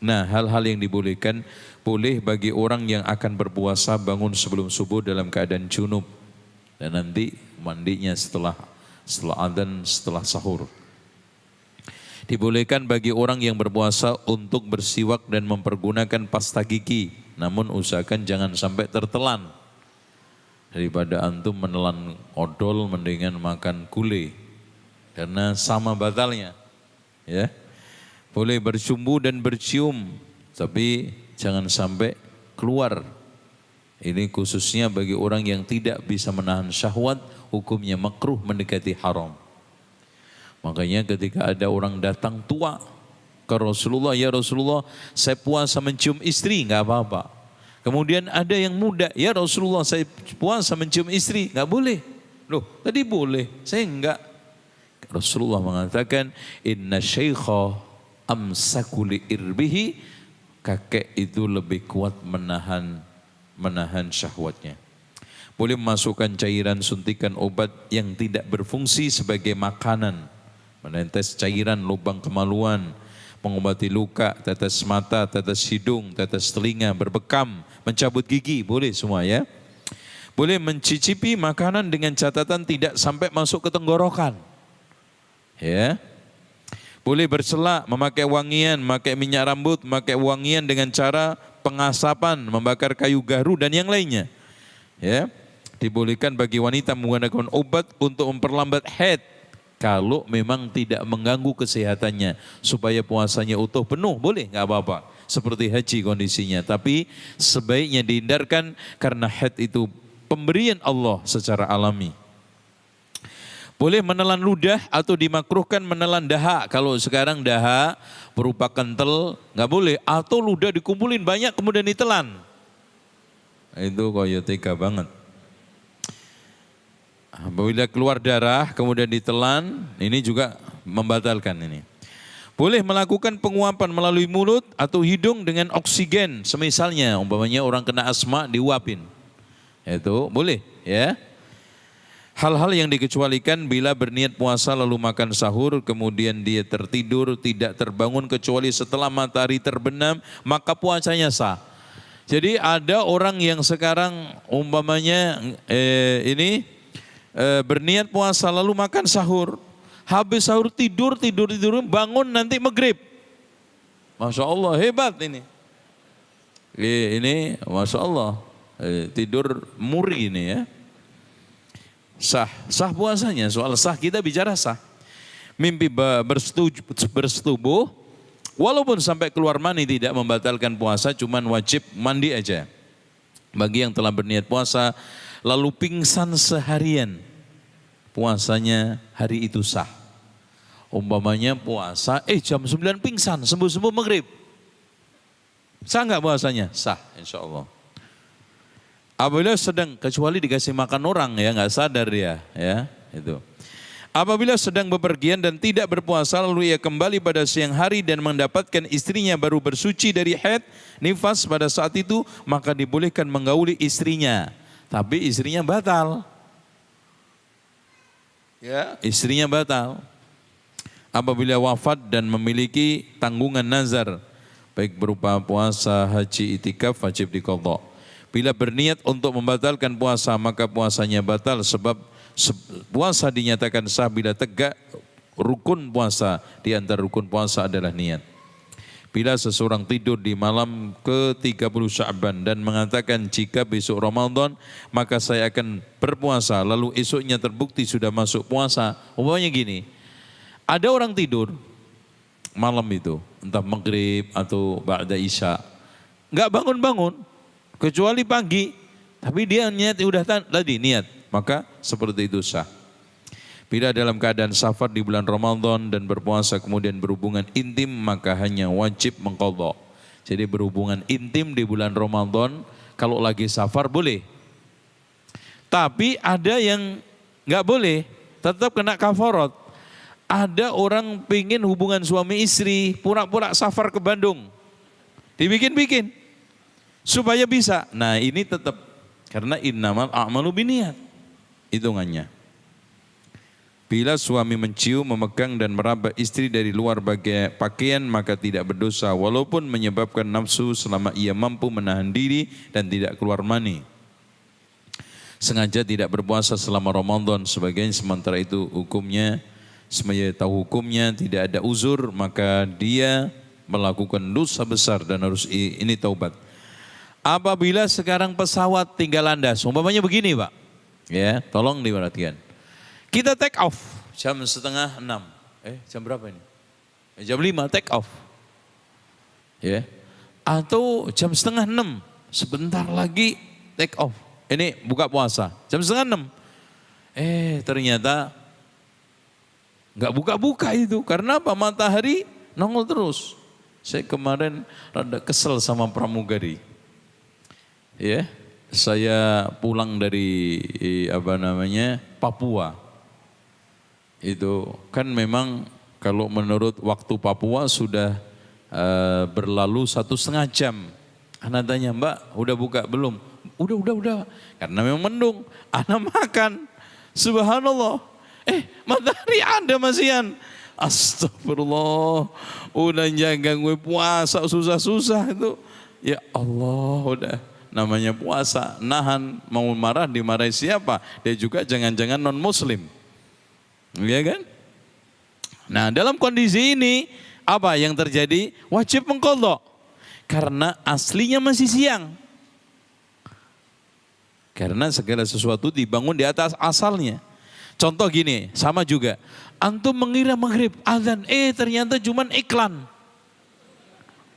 Nah, hal-hal yang dibolehkan, boleh bagi orang yang akan berpuasa bangun sebelum subuh dalam keadaan junub dan nanti mandinya setelah adzan, setelah sahur. Dibolehkan bagi orang yang berpuasa untuk bersiwak dan mempergunakan pasta gigi, namun usahakan jangan sampai tertelan. Daripada antum menelan odol, mendingan makan gulai karena sama batalnya. Ya, boleh bercumbu dan bercium, tapi jangan sampai keluar. Ini khususnya bagi orang yang tidak bisa menahan syahwat, hukumnya makruh mendekati haram. Makanya ketika ada orang datang tua ke Rasulullah, ya Rasulullah, saya puasa mencium istri, enggak apa-apa. Kemudian ada yang muda, ya Rasulullah, saya puasa mencium istri, enggak boleh. Loh, tadi boleh, saya enggak. Rasulullah mengatakan, inna syaikha amsaku li irbihi, kakek itu lebih kuat menahan syahwatnya. Boleh memasukkan cairan suntikan obat yang tidak berfungsi sebagai makanan, menetes cairan lubang kemaluan, mengobati luka, tetes mata, tetes hidung, tetes telinga, berbekam, mencabut gigi, boleh semua ya. Boleh mencicipi makanan dengan catatan tidak sampai masuk ke tenggorokan. Ya. Boleh berselak, memakai wangian, memakai minyak rambut, memakai wangian dengan cara pengasapan, membakar kayu garu dan yang lainnya. Ya. Dibolehkan bagi wanita menggunakan obat untuk memperlambat haid kalau memang tidak mengganggu kesehatannya, supaya puasanya utuh penuh, boleh, nggak apa-apa. Seperti haji kondisinya, tapi sebaiknya dihindarkan karena haid itu pemberian Allah secara alami. Boleh menelan ludah atau dimakruhkan menelan dahak. Kalau sekarang dahak berupa kental, nggak boleh. Atau ludah dikumpulin banyak kemudian ditelan. Itu koyo tega banget. Apabila keluar darah kemudian ditelan, ini juga membatalkan ini. Boleh melakukan penguapan melalui mulut atau hidung dengan oksigen. Semisalnya umpamanya orang kena asma diuapin. Itu boleh ya. Hal-hal yang dikecualikan bila berniat puasa lalu makan sahur, kemudian dia tertidur, tidak terbangun kecuali setelah matahari terbenam, maka puasanya sah. Jadi ada orang yang sekarang umpamanya berniat puasa lalu makan sahur, habis sahur tidur, bangun nanti maghrib. Masya Allah, hebat ini. Ini Masya Allah, tidur muri ini ya. Sah puasanya, soal sah kita bicara sah. Mimpi bersetubuh, walaupun sampai keluar mani tidak membatalkan puasa, cuman wajib mandi aja. Bagi yang telah berniat puasa, lalu pingsan seharian, puasanya hari itu sah. Umpamanya puasa, jam 9 pingsan, sembuh-sembuh maghrib. Sah nggak puasanya? Sah, insya Allah. Apabila sedang, kecuali dikasih makan orang ya, nggak sadar ya itu. Apabila sedang bepergian dan tidak berpuasa lalu ia kembali pada siang hari dan mendapatkan istrinya baru bersuci dari haid, nifas pada saat itu, maka dibolehkan menggauli istrinya. Tapi istrinya batal. Ya, istrinya batal. Apabila wafat dan memiliki tanggungan nazar, baik berupa puasa, haji, itikaf, wajib diqadha. Bila berniat untuk membatalkan puasa, maka puasanya batal sebab puasa dinyatakan sah bila tegak rukun puasa. Di antara rukun puasa adalah niat. Bila seseorang tidur di malam ke-30 Sya'ban dan mengatakan jika besok Ramadan maka saya akan berpuasa, lalu esoknya terbukti sudah masuk puasa. Umpamanya gini, ada orang tidur malam itu, entah maghrib atau ba'da isya, nggak bangun-bangun kecuali pagi, tapi dia niat udah tadi niat, maka seperti itu sah. Bila dalam keadaan safar di bulan Ramadan dan berpuasa kemudian berhubungan intim, maka hanya wajib mengqadha. Jadi berhubungan intim di bulan Ramadan kalau lagi safar boleh. Tapi ada yang nggak boleh, tetap kena kafarat. Ada orang pingin hubungan suami istri, pura-pura safar ke Bandung, dibikin-bikin supaya bisa. Nah ini tetap, karena innamal a'malu binniyat hitungannya. Bila suami mencium, memegang dan meraba istri dari luar pakaian maka tidak berdosa walaupun menyebabkan nafsu selama ia mampu menahan diri dan tidak keluar mani. Sengaja tidak berpuasa selama Ramadan sebagian, sementara itu hukumnya, semuanya tahu hukumnya, tidak ada uzur, maka dia melakukan dosa besar dan harus ini taubat. Apabila sekarang pesawat tinggal landas, umpamanya begini Pak, ya tolong diperhatikan. Kita take off jam 5:30, jam berapa ini? Jam 5 take off, ya, atau jam 5:30, sebentar lagi take off. Ini buka puasa jam 5:30, ternyata nggak buka-buka itu, karena apa? Matahari nongol terus. Saya kemarin rada kesel sama pramugari. Ya, saya pulang dari Papua. Itu kan memang kalau menurut waktu Papua sudah berlalu 1,5 jam. Anak tanya, Mbak udah buka belum? Udah. Karena memang mendung. Anak makan. Subhanallah. Matahari ada masian. Astagfirullah. Udah jaga gue puasa susah-susah itu. Ya Allah udah. Namanya puasa, nahan, mau marah dimarahi siapa? Dia juga jangan-jangan non muslim. Iya kan? Nah dalam kondisi ini apa yang terjadi? Wajib mengqadha. Karena aslinya masih siang. Karena segala sesuatu dibangun di atas asalnya. Contoh gini, sama juga. Antum mengira maghrib, azan, ternyata cuman iklan.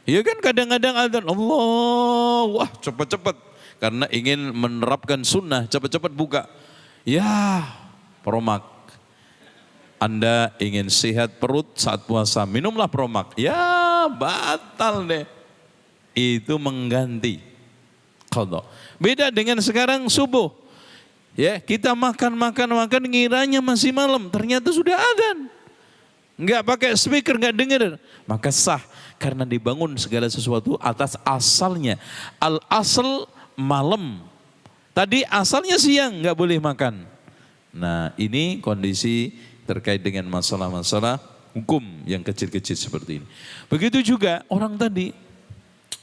Iya kan kadang-kadang azan, Allah, wah cepat-cepat. Karena ingin menerapkan sunnah, cepat-cepat buka. Ya, promak. Anda ingin sehat perut saat puasa, minumlah Promak. Ya batal deh. Itu mengganti qadha. Beda dengan sekarang subuh. Ya, kita makan ngiranya masih malam, ternyata sudah adzan. Enggak pakai speaker, enggak dengar. Maka sah karena dibangun segala sesuatu atas asalnya. Al-asal malam. Tadi asalnya siang, enggak boleh makan. Nah, ini kondisi terkait dengan masalah-masalah hukum yang kecil-kecil seperti ini. Begitu juga orang tadi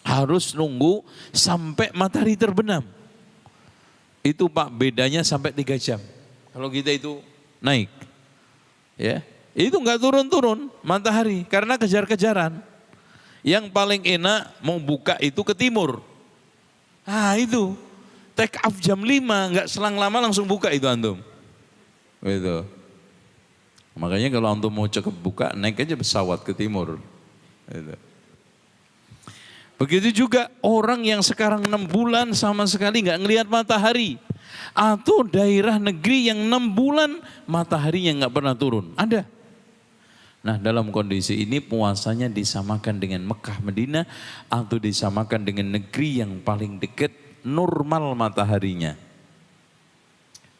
harus nunggu sampai matahari terbenam. Itu Pak bedanya sampai 3 jam. Kalau kita itu naik, ya itu nggak turun-turun matahari karena kejar-kejaran. Yang paling enak mau buka itu ke timur. Itu take off jam 5, nggak selang lama langsung buka itu antum. Gitu. Makanya kalau antum mau cepat buka, naik aja pesawat ke timur. Gitu. Begitu juga orang yang sekarang 6 bulan sama sekali nggak ngelihat matahari. Atau daerah negeri yang 6 bulan mataharinya nggak pernah turun. Ada. Nah dalam kondisi ini puasanya disamakan dengan Mekah Madinah atau disamakan dengan negeri yang paling dekat normal mataharinya.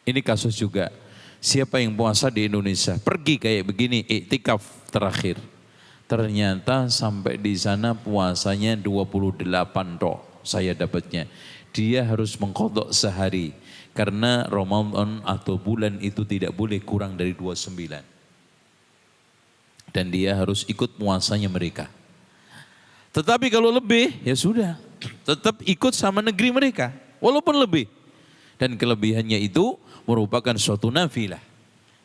Ini kasus juga. Siapa yang puasa di Indonesia pergi kayak begini iktikaf terakhir. Ternyata sampai di sana puasanya 28 tok saya dapatnya. Dia harus mengqadha sehari karena Ramadan atau bulan itu tidak boleh kurang dari 29. Dan dia harus ikut puasanya mereka. Tetapi kalau lebih ya sudah, tetap ikut sama negeri mereka walaupun lebih. Dan kelebihannya itu merupakan suatu nafilah.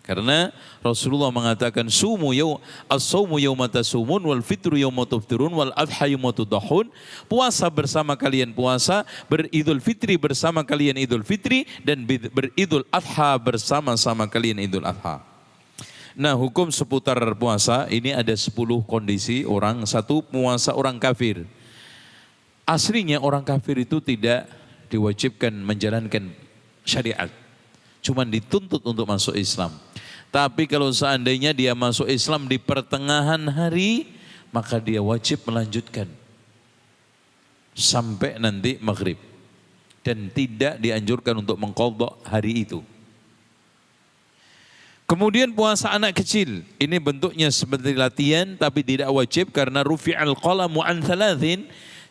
Karena Rasulullah mengatakan as-saumu yauma tasumun wal fitru yauma tuftirun wal adha yauma tudahun. Puasa bersama kalian puasa, beridul fitri bersama kalian idul fitri dan beridul adha bersama-sama kalian idul adha. Nah, hukum seputar puasa ini ada 10 kondisi orang. Satu, puasa orang kafir. Aslinya orang kafir itu tidak diwajibkan menjalankan syariat. Cuman dituntut untuk masuk Islam. Tapi kalau seandainya dia masuk Islam di pertengahan hari, maka dia wajib melanjutkan sampai nanti maghrib. Dan tidak dianjurkan untuk mengqadha hari itu. Kemudian puasa anak kecil. Ini bentuknya seperti latihan tapi tidak wajib karena rufi'al qalamu an thalathin.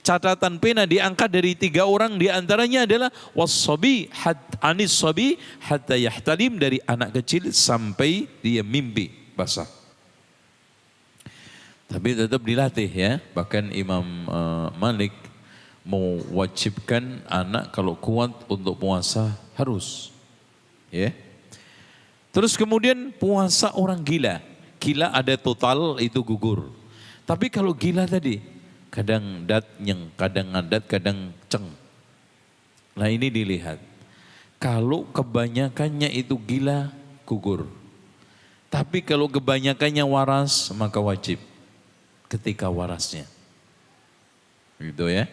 Catatan pena diangkat dari 3 orang, diantaranya adalah was-sabi anis sabi hatta yahtalim, dari anak kecil sampai dia mimpi basah. Tapi tetap dilatih ya. Bahkan Imam Malik mewajibkan anak kalau kuat untuk puasa harus. Ya. Terus kemudian puasa orang gila. Gila ada total itu gugur. Tapi kalau gila tadi kadang datnyeng, kadang ngadat, kadang ceng. Nah ini dilihat. Kalau kebanyakannya itu gila, gugur. Tapi kalau kebanyakannya waras, maka wajib. Ketika warasnya. Gitu ya.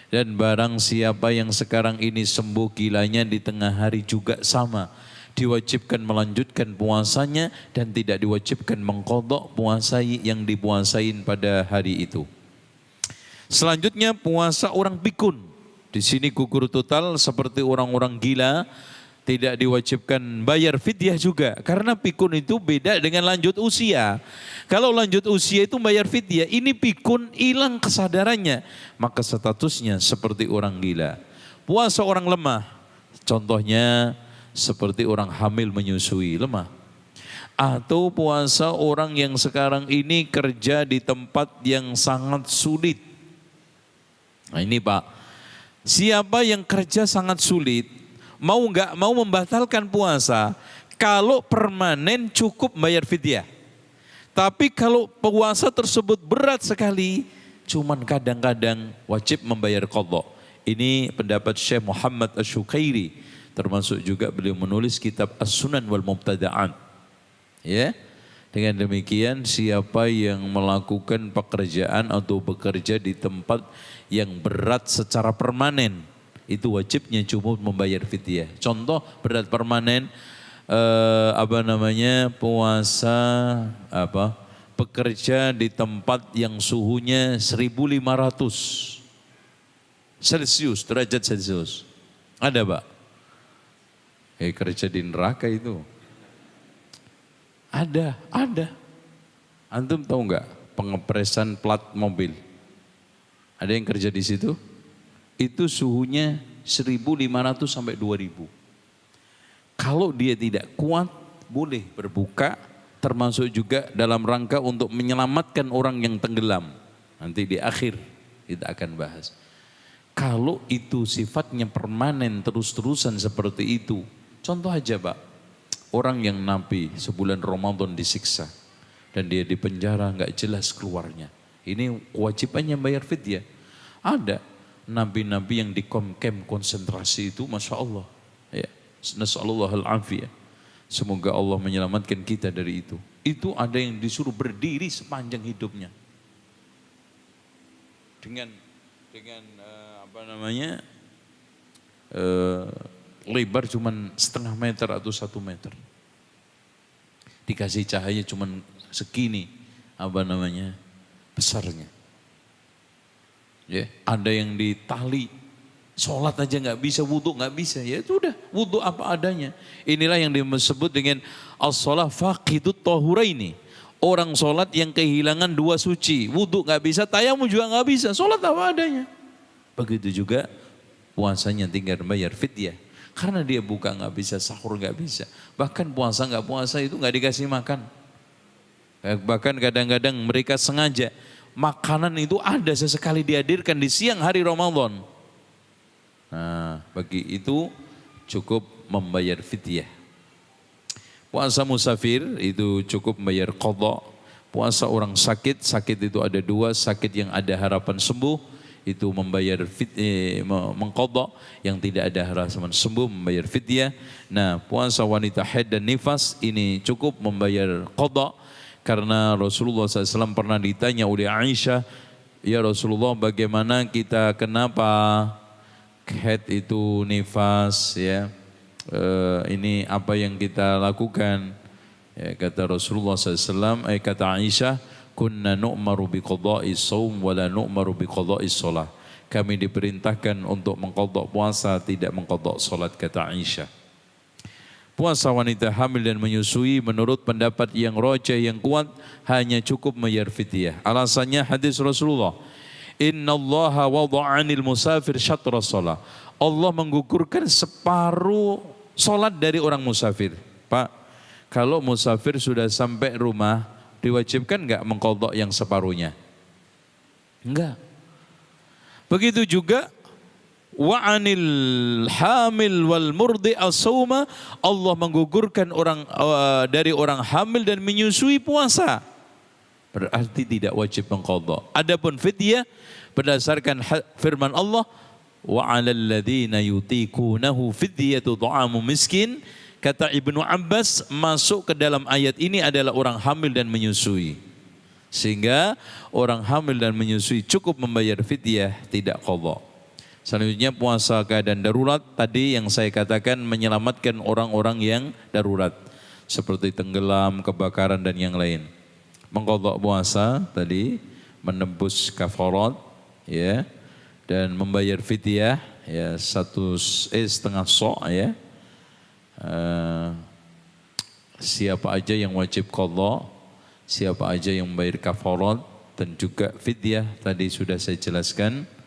Dan barang siapa yang sekarang ini sembuh gilanya di tengah hari juga sama. Diwajibkan melanjutkan puasanya dan tidak diwajibkan mengqadha puasa yang dipuasain pada hari itu. Selanjutnya puasa orang pikun. Di sini gugur total seperti orang-orang gila, tidak diwajibkan bayar fidyah juga. Karena pikun itu beda dengan lanjut usia. Kalau lanjut usia itu bayar fidyah, ini pikun hilang kesadarannya. Maka statusnya seperti orang gila. Puasa orang lemah, contohnya seperti orang hamil menyusui, lemah. Atau puasa orang yang sekarang ini kerja di tempat yang sangat sulit. Nah ini Pak, siapa yang kerja sangat sulit, mau nggak mau membatalkan puasa, kalau permanen cukup bayar fidyah. Tapi kalau puasa tersebut berat sekali, cuman kadang-kadang wajib membayar qadha. Ini pendapat Syekh Muhammad Asy-Syukairi, termasuk juga beliau menulis kitab As-Sunan wal Mubtada'at. Ya. Dengan demikian siapa yang melakukan pekerjaan atau bekerja di tempat yang berat secara permanen, itu wajibnya cuma membayar fidyah. Contoh berat permanen, puasa bekerja di tempat yang suhunya 1.500 Celcius, derajat Celcius. Ada Pak? Kerja di neraka itu. Ada. Antum tahu nggak pengepresan plat mobil? Ada yang kerja di situ? Itu suhunya 1.500 sampai 2.000. Kalau dia tidak kuat, boleh berbuka, termasuk juga dalam rangka untuk menyelamatkan orang yang tenggelam. Nanti di akhir kita akan bahas. Kalau itu sifatnya permanen terus-terusan seperti itu, contoh aja Pak, orang yang nabi sebulan Ramadan disiksa dan dia di penjara nggak jelas keluarnya. Ini kewajibannya bayar fidyah. Ada nabi-nabi yang di camp konsentrasi itu, masya Allah. Ya, nasallallahu al-afiyah. Semoga Allah menyelamatkan kita dari itu. Itu ada yang disuruh berdiri sepanjang hidupnya dengan lebar cuman 0,5 meter atau 1 meter. Dikasih cahaya cuman segini, besarnya. Ya, ada yang ditali, sholat aja nggak bisa, wudhu nggak bisa. Ya itu udah, wudhu apa adanya. Inilah yang disebut dengan as-shalah faqidut tahuraini. Orang sholat yang kehilangan 2 suci, wudhu nggak bisa, tayamum juga nggak bisa, sholat apa adanya. Begitu juga puasanya tinggal bayar fidyah. Karena dia buka nggak bisa, sahur nggak bisa. Bahkan puasa nggak puasa itu nggak dikasih makan. Bahkan kadang-kadang mereka sengaja makanan itu ada sesekali dihadirkan di siang hari Ramadan. Nah, bagi itu cukup membayar fidyah. Puasa musafir itu cukup membayar qadha. Puasa orang sakit itu ada 2, sakit yang ada harapan sembuh itu membayar mengqadha, yang tidak ada harapan sembuh membayar fidyah. Nah, puasa wanita haid dan nifas ini cukup membayar qadha. Karena Rasulullah SAW pernah ditanya oleh Aisyah, ya Rasulullah bagaimana kita, kenapa haid itu nifas ya, ini apa yang kita lakukan? Ya, kata Rasulullah SAW, kata Aisyah, kunna nu'maru biqada'i shaum wa la nu'maru biqada'i shalah. Kami diperintahkan untuk mengqadha puasa, tidak mengqadha salat, kata Aisyah. Puasa wanita hamil dan menyusui menurut pendapat yang rajih yang kuat hanya cukup membayar fidyah. Alasannya hadis Rasulullah, innallaha wada'anil musafir syatra shalah. Allah menggugurkan separuh salat dari orang musafir. Pak, kalau musafir sudah sampai rumah, diwajibkan enggak mengqadha yang separuhnya? Enggak. Begitu juga wa anil hamil wal murdi as-sauma, Allah menggugurkan orang dari orang hamil dan menyusui puasa. Berarti tidak wajib mengqadha. Adapun fidyah berdasarkan firman Allah, wa 'alal ladzina yutiqunahu fidyatu ta'amu miskin. Kata Ibnu Abbas, masuk ke dalam ayat ini adalah orang hamil dan menyusui. Sehingga orang hamil dan menyusui cukup membayar fidyah, tidak qadha. Selanjutnya puasa keadaan darurat, tadi yang saya katakan menyelamatkan orang-orang yang darurat seperti tenggelam, kebakaran dan yang lain. Mengqadha puasa tadi menembus kafarat ya, dan membayar fidyah ya, setengah sok ya. Siapa aja yang wajib qadha, siapa aja yang membayar kafarat dan juga fidyah tadi sudah saya jelaskan.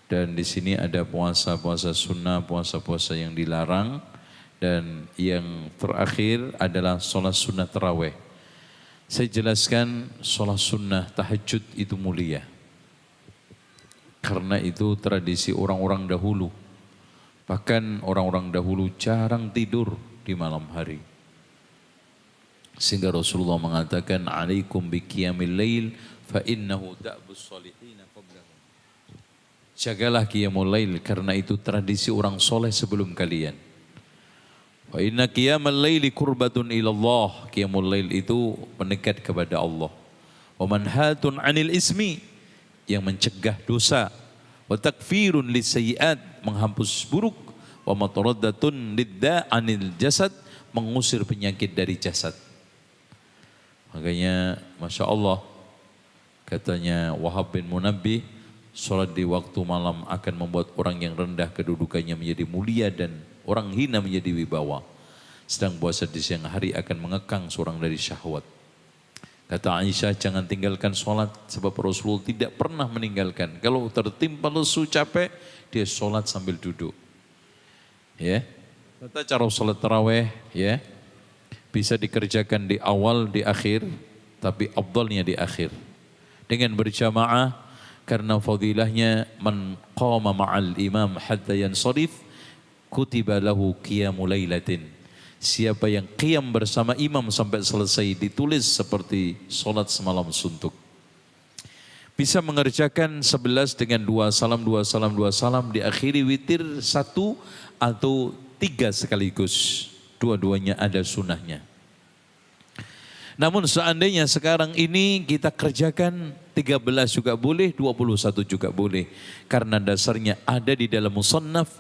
Dan di sini ada puasa-puasa sunnah, puasa-puasa yang dilarang. Dan yang terakhir adalah sholat sunnah tarawih. Saya jelaskan sholat sunnah tahajud itu mulia. Karena itu tradisi orang-orang dahulu. Bahkan orang-orang dahulu jarang tidur di malam hari. Sehingga Rasulullah mengatakan, alaikum biqiyamil lail fa innahu da'bus salihina qablahu. Jagalah qiyamul lail, karena itu tradisi orang soleh sebelum kalian. Wa inna qiyamal laili qurbatun ilallah. Qiyamul lail itu mendekat kepada Allah. Wa manhatun 'anil ismi, yang mencegah dosa. Wa takfirun lisayyi'at, menghapus buruk. Wa mataraddatun lidda 'anil jasad, mengusir penyakit dari jasad. Makanya Masya Allah, katanya Wahab bin Munabbih, sholat di waktu malam akan membuat orang yang rendah kedudukannya menjadi mulia dan orang hina menjadi wibawa. Sedang puasa di siang hari akan mengekang seorang dari syahwat. Kata Aisyah, jangan tinggalkan sholat sebab Rasulullah tidak pernah meninggalkan. Kalau tertimpa lesu capek, dia sholat sambil duduk. Ya, kata cara sholat taraweh, ya, bisa dikerjakan di awal, di akhir, tapi afdalnya di akhir. Dengan berjamaah, karena fadilahnya man qama ma'al imam hatta yansarif, kutiba lahu qiyamul lailatin. Siapa yang qiyam bersama imam sampai selesai ditulis seperti solat semalam suntuk. Bisa mengerjakan 11 dengan 2 salam, 2 salam, 2 salam, diakhiri witir 1 atau 3 sekaligus. Dua-duanya ada sunnahnya. Namun seandainya sekarang ini kita kerjakan 13 juga boleh, 21 juga boleh. Karena dasarnya ada di dalam musannaf,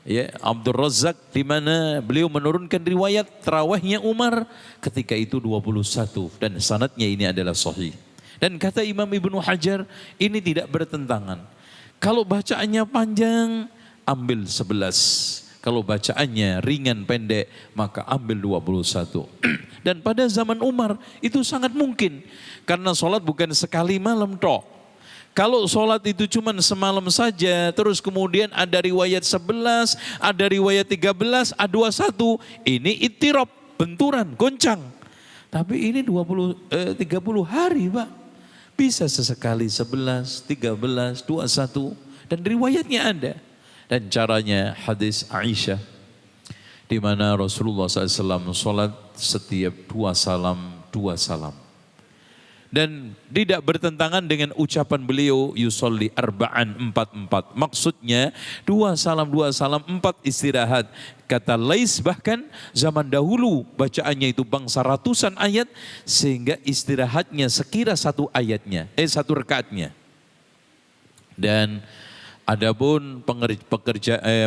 ya, Abdul Razak, di mana beliau menurunkan riwayat tarawihnya Umar ketika itu 21 dan sanadnya ini adalah sahih. Dan kata Imam Ibnu Hajar, ini tidak bertentangan. Kalau bacaannya panjang, ambil 11. Kalau bacaannya ringan pendek, maka ambil 21. Dan pada zaman Umar itu sangat mungkin, karena sholat bukan sekali malam tok. Kalau sholat itu cuma semalam saja, terus kemudian ada riwayat 11, ada riwayat 13, ada 21, ini ittirab, benturan, goncang. Tapi ini 30 hari Pak. Bisa sesekali 11, 13, 21, dan riwayatnya ada. Dan caranya hadis Aisyah, di mana Rasulullah SAW sholat setiap 2 salam, 2 salam. Dan tidak bertentangan dengan ucapan beliau yusolli arba'an 4-4. Maksudnya 2 salam 4 istirahat. Kata Lais bahkan zaman dahulu bacaannya itu bangsa ratusan ayat sehingga istirahatnya sekira 1 ayatnya, 1 rakaatnya. Dan adapun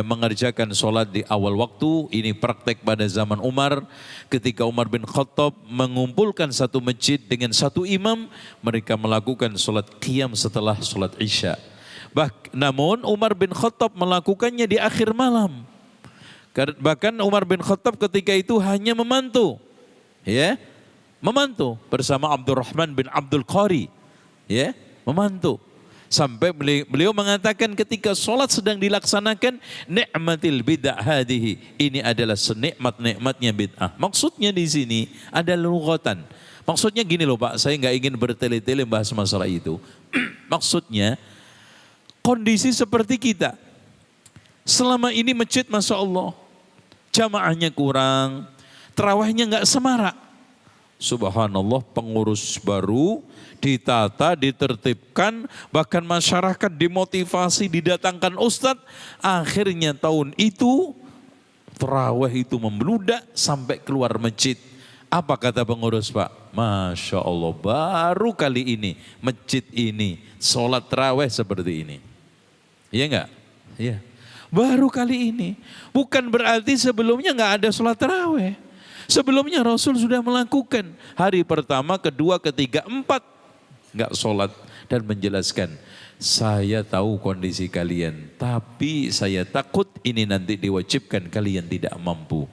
mengerjakan sholat di awal waktu, ini praktek pada zaman Umar. Ketika Umar bin Khattab mengumpulkan satu masjid dengan satu imam, mereka melakukan sholat qiyam setelah sholat isya. Namun Umar bin Khattab melakukannya di akhir malam. Bahkan Umar bin Khattab ketika itu hanya memantau, ya, memantau bersama Abdurrahman bin Abdul Qari, ya, memantau. Sampai beliau mengatakan ketika sholat sedang dilaksanakan, ni'matil bid'ah hadihi, ini adalah senikmat-nikmatnya bid'ah. Maksudnya di sini ada lughatan. Maksudnya gini loh Pak, saya nggak ingin bertele-tele bahas masalah itu. Maksudnya kondisi seperti kita. Selama ini masjid Masya Allah, jamaahnya kurang, tarawihnya nggak semarak. Subhanallah, pengurus baru ditata, ditertibkan, bahkan masyarakat dimotivasi, didatangkan ustadz. Akhirnya tahun itu tarawih itu membludak sampai keluar masjid. Apa kata pengurus Pak? Masya Allah, baru kali ini masjid ini sholat tarawih seperti ini. Iya enggak? Iya. Baru kali ini. Bukan berarti sebelumnya enggak ada sholat tarawih. Sebelumnya Rasul sudah melakukan hari pertama, kedua, ketiga, 4 enggak sholat dan menjelaskan, saya tahu kondisi kalian, tapi saya takut ini nanti diwajibkan kalian tidak mampu.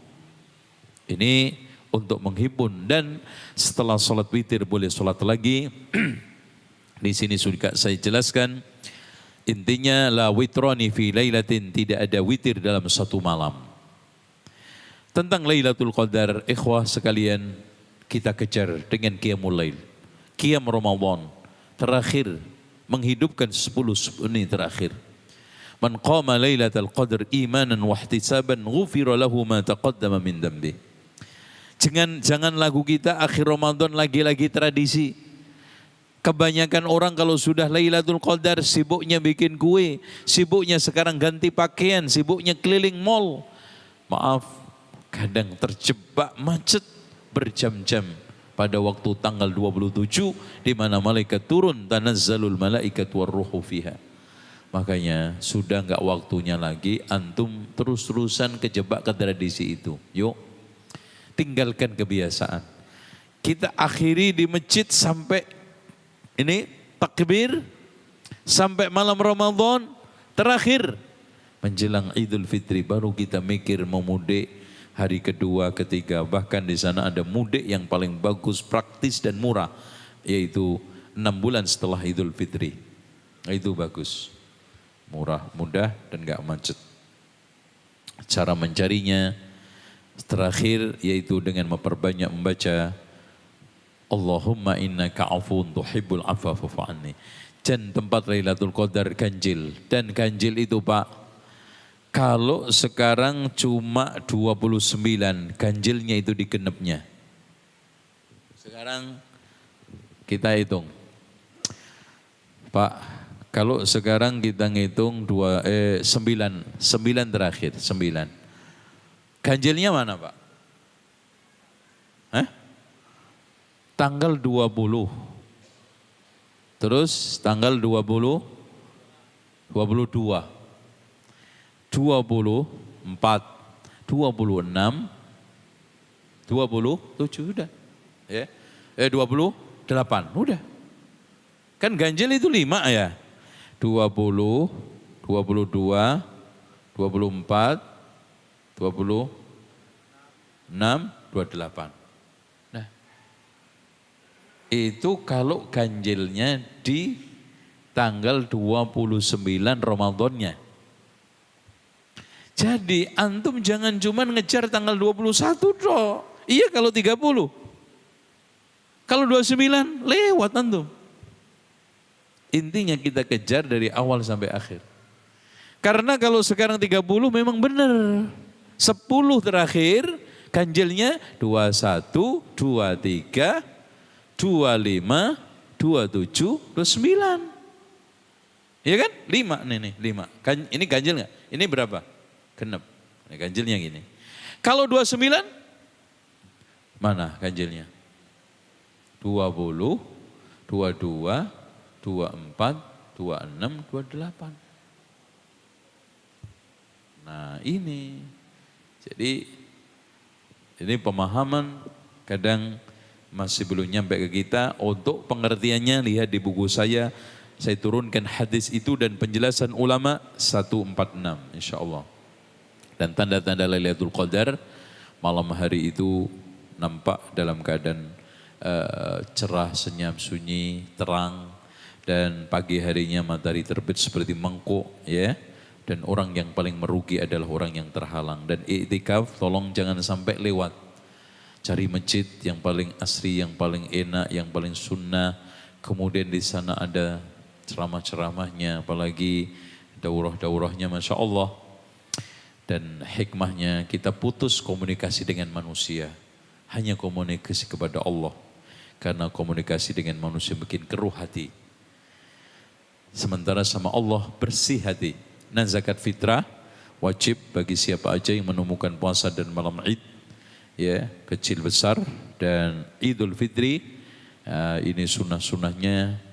Ini untuk menghimpun, dan setelah sholat witir boleh sholat lagi. Di sini sudah saya jelaskan, intinya la witrani fi lailatin, tidak ada witir dalam satu malam. Tentang Lailatul Qadar, ikhwah sekalian, kita kejar dengan qiyamul lail. Qiyam Ramadan terakhir, menghidupkan 10 ini terakhir. Man qama Lailatul Qadar imanan wa ihtisaban ghufira lahu ma taqaddama min dhanbi. Jangan lagu kita akhir Ramadan lagi-lagi tradisi. Kebanyakan orang kalau sudah Lailatul Qadar sibuknya bikin kue, sibuknya sekarang ganti pakaian, sibuknya keliling mall. Maaf, kadang terjebak macet berjam-jam pada waktu tanggal 27 di mana malaikat turun, tanazzalul malaikat warruhu fiha. Makanya sudah enggak waktunya lagi antum terus-terusan kejebak ke tradisi itu. Yuk, tinggalkan kebiasaan. Kita akhiri di masjid sampai ini takbir, sampai malam Ramadan terakhir. Menjelang Idul Fitri baru kita mikir mau mudik hari kedua, ketiga. Bahkan di sana ada mudik yang paling bagus, praktis dan murah. Yaitu 6 bulan setelah Idul Fitri. Itu bagus. Murah, mudah dan gak macet. Cara mencarinya terakhir yaitu dengan memperbanyak membaca Allahumma innaka afun tuhibbul afwa fa'fu anni. Dan tempat Lailatul Qadar ganjil. Dan ganjil itu Pak, kalau sekarang cuma 29, ganjilnya itu di genepnya. Sekarang kita hitung. Pak, kalau sekarang kita ngitung 9 terakhir, 9. Ganjilnya mana Pak? Hah? Tanggal 20. Terus tanggal 22. 24, 26, 27 udah. Ya. 28 udah. Kan ganjil itu 5 ya. 20, 22, 24, 26, 28. Nah, itu kalau ganjilnya di tanggal 29 Ramadannya. Jadi antum jangan cuma ngejar tanggal 21 toh. Iya kalau 30. Kalau 29 lewat antum. Intinya kita kejar dari awal sampai akhir. Karena kalau sekarang 30 memang benar. 10 terakhir ganjilnya 21, 23, 25, 27, 29. Iya kan? 5 nih 5. Ini ganjil enggak? Ini berapa? Genep. Ini ganjilnya gini. Kalau 29 mana ganjilnya? 20, 22, 24, 26, 28. Nah ini. Jadi ini pemahaman kadang masih belum nyampe ke kita. Untuk pengertiannya lihat di buku saya turunkan hadis itu dan penjelasan ulama 146 insyaallah. Dan tanda-tanda Lailatul Qadar malam hari itu nampak dalam keadaan cerah, senyap, sunyi, terang. Dan pagi harinya matahari terbit seperti mangkuk ya. Dan orang yang paling merugi adalah orang yang terhalang. Dan iktikaf tolong jangan sampai lewat. Cari masjid yang paling asri, yang paling enak, yang paling sunnah. Kemudian di sana ada ceramah-ceramahnya, apalagi daurah-daurahnya Masya Allah. Dan hikmahnya kita putus komunikasi dengan manusia. Hanya komunikasi kepada Allah. Karena komunikasi dengan manusia bikin keruh hati. Sementara sama Allah bersih hati. Nah zakat fitrah wajib bagi siapa aja yang menemukan puasa dan malam Id. Ya, kecil besar. Dan Idul Fitri ini sunnah-sunnahnya.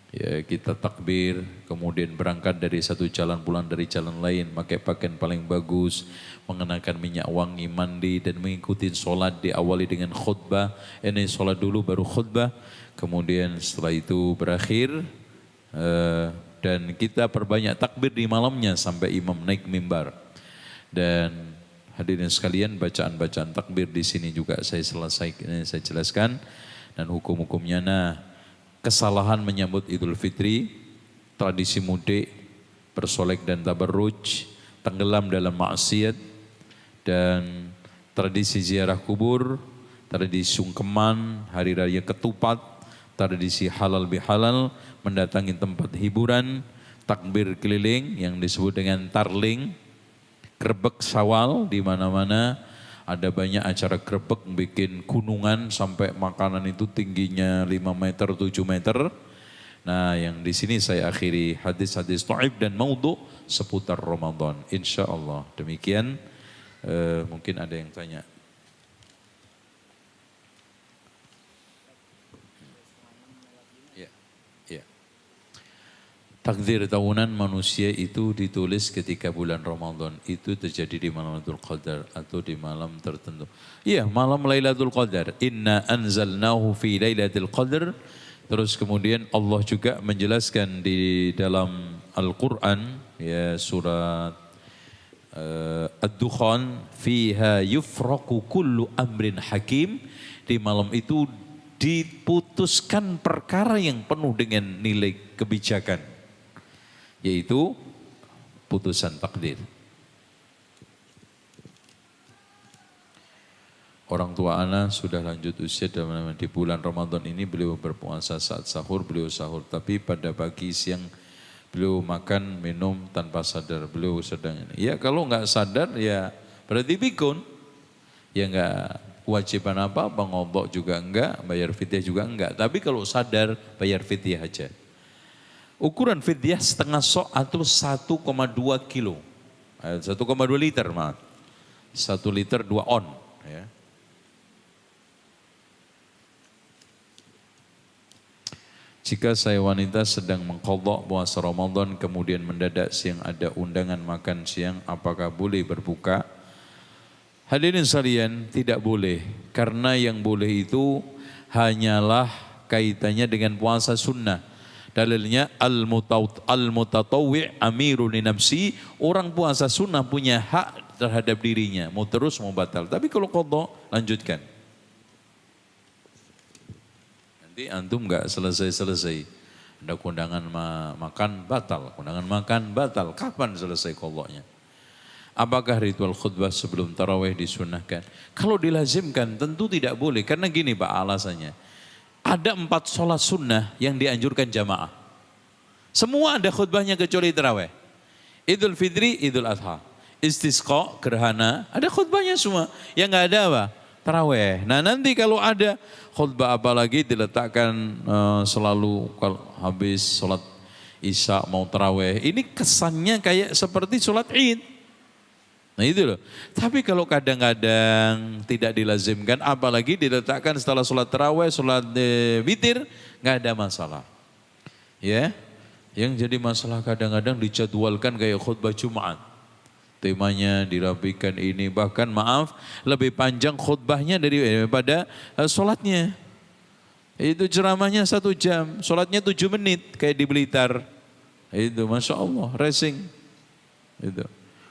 Ya, kita takbir, kemudian berangkat dari satu jalan pulang dari jalan lain, pakai pakaian paling bagus, mengenakan minyak wangi, mandi dan mengikuti sholat diawali dengan khutbah. Ini sholat dulu baru khutbah, kemudian setelah itu berakhir dan kita perbanyak takbir di malamnya sampai imam naik mimbar. Dan hadirin sekalian, bacaan-bacaan takbir di sini juga saya jelaskan dan hukum-hukumnya. Nah, kesalahan menyambut Idul Fitri, tradisi mudik, bersolek dan tabarruj, tenggelam dalam maksiat, dan tradisi ziarah kubur, tradisi sungkeman, hari raya ketupat, tradisi halal bihalal, mendatangi tempat hiburan, takbir keliling yang disebut dengan tarling, grebek Syawal di mana-mana. Ada banyak acara grebek bikin gunungan sampai makanan itu tingginya 5 meter, 7 meter. Nah yang di sini saya akhiri hadis-hadis dhaif dan maudhu seputar Ramadan. Insya Allah demikian. Mungkin ada yang tanya. Ya, ya. Takdir tahunan manusia itu ditulis ketika bulan Ramadan. Itu terjadi di malam Lailatul Qadar atau di malam tertentu. Iya, malam Lailatul Qadar. Inna anzalnahu fi Lailatul Qadar. Terus kemudian Allah juga menjelaskan di dalam Al-Quran, ya surat Ad-Dukhan, fiha yufraku kullu amrin hakim. Di malam itu diputuskan perkara yang penuh dengan nilai kebijakan, yaitu putusan takdir. Orang tua ana sudah lanjut usia dan di bulan Ramadan ini beliau berpuasa saat sahur, beliau sahur. Tapi pada pagi siang beliau makan, minum tanpa sadar. Beliau sedang ini. Ya kalau nggak sadar ya berarti pikun. Ya nggak kewajiban apa-apa, ngobok juga enggak, bayar fidyah juga enggak. Tapi kalau sadar bayar fidyah aja. Ukuran fidyah setengah sok atau 1,2 kilo. 1,2 liter maaf. 1 liter 2 on. Ya. Jika saya wanita sedang mengqadha puasa Ramadan kemudian mendadak siang ada undangan makan siang, apakah boleh berbuka? Hadirin sekalian, tidak boleh. Karena yang boleh itu hanyalah kaitannya dengan puasa sunnah. Dalilnya al-mutatawwi' amirun li nafsi, orang puasa sunnah punya hak terhadap dirinya, mau terus mau batal. Tapi kalau qadha lanjutkan. Antum enggak selesai-selesai. Ada kondangan makan batal, kondangan makan batal. Kapan selesai qadhanya? Apakah ritual khutbah sebelum tarawih disunahkan? Kalau dilazimkan tentu tidak boleh. Karena gini Pak alasannya. Ada 4 sholat sunnah yang dianjurkan jamaah. Semua ada khutbahnya kecuali tarawih. Idul Fitri, Idul Adha. Istisqa, gerhana, ada khutbahnya semua. Yang enggak ada apa? Tarawih. Nah nanti kalau ada khutbah apalagi diletakkan selalu kalau habis sholat isya mau tarawih. Ini kesannya kayak seperti sholat id. Nah itu loh. Tapi kalau kadang-kadang tidak dilazimkan apalagi diletakkan setelah sholat tarawih, sholat witir, nggak ada masalah. Ya, yang jadi masalah kadang-kadang dijadwalkan kayak khutbah Jumat. Temanya dirapikan ini, bahkan maaf lebih panjang khutbahnya daripada sholatnya. Itu ceramahnya 1 jam, sholatnya 7 menit kayak di Blitar. Itu Masya Allah, racing. Itu.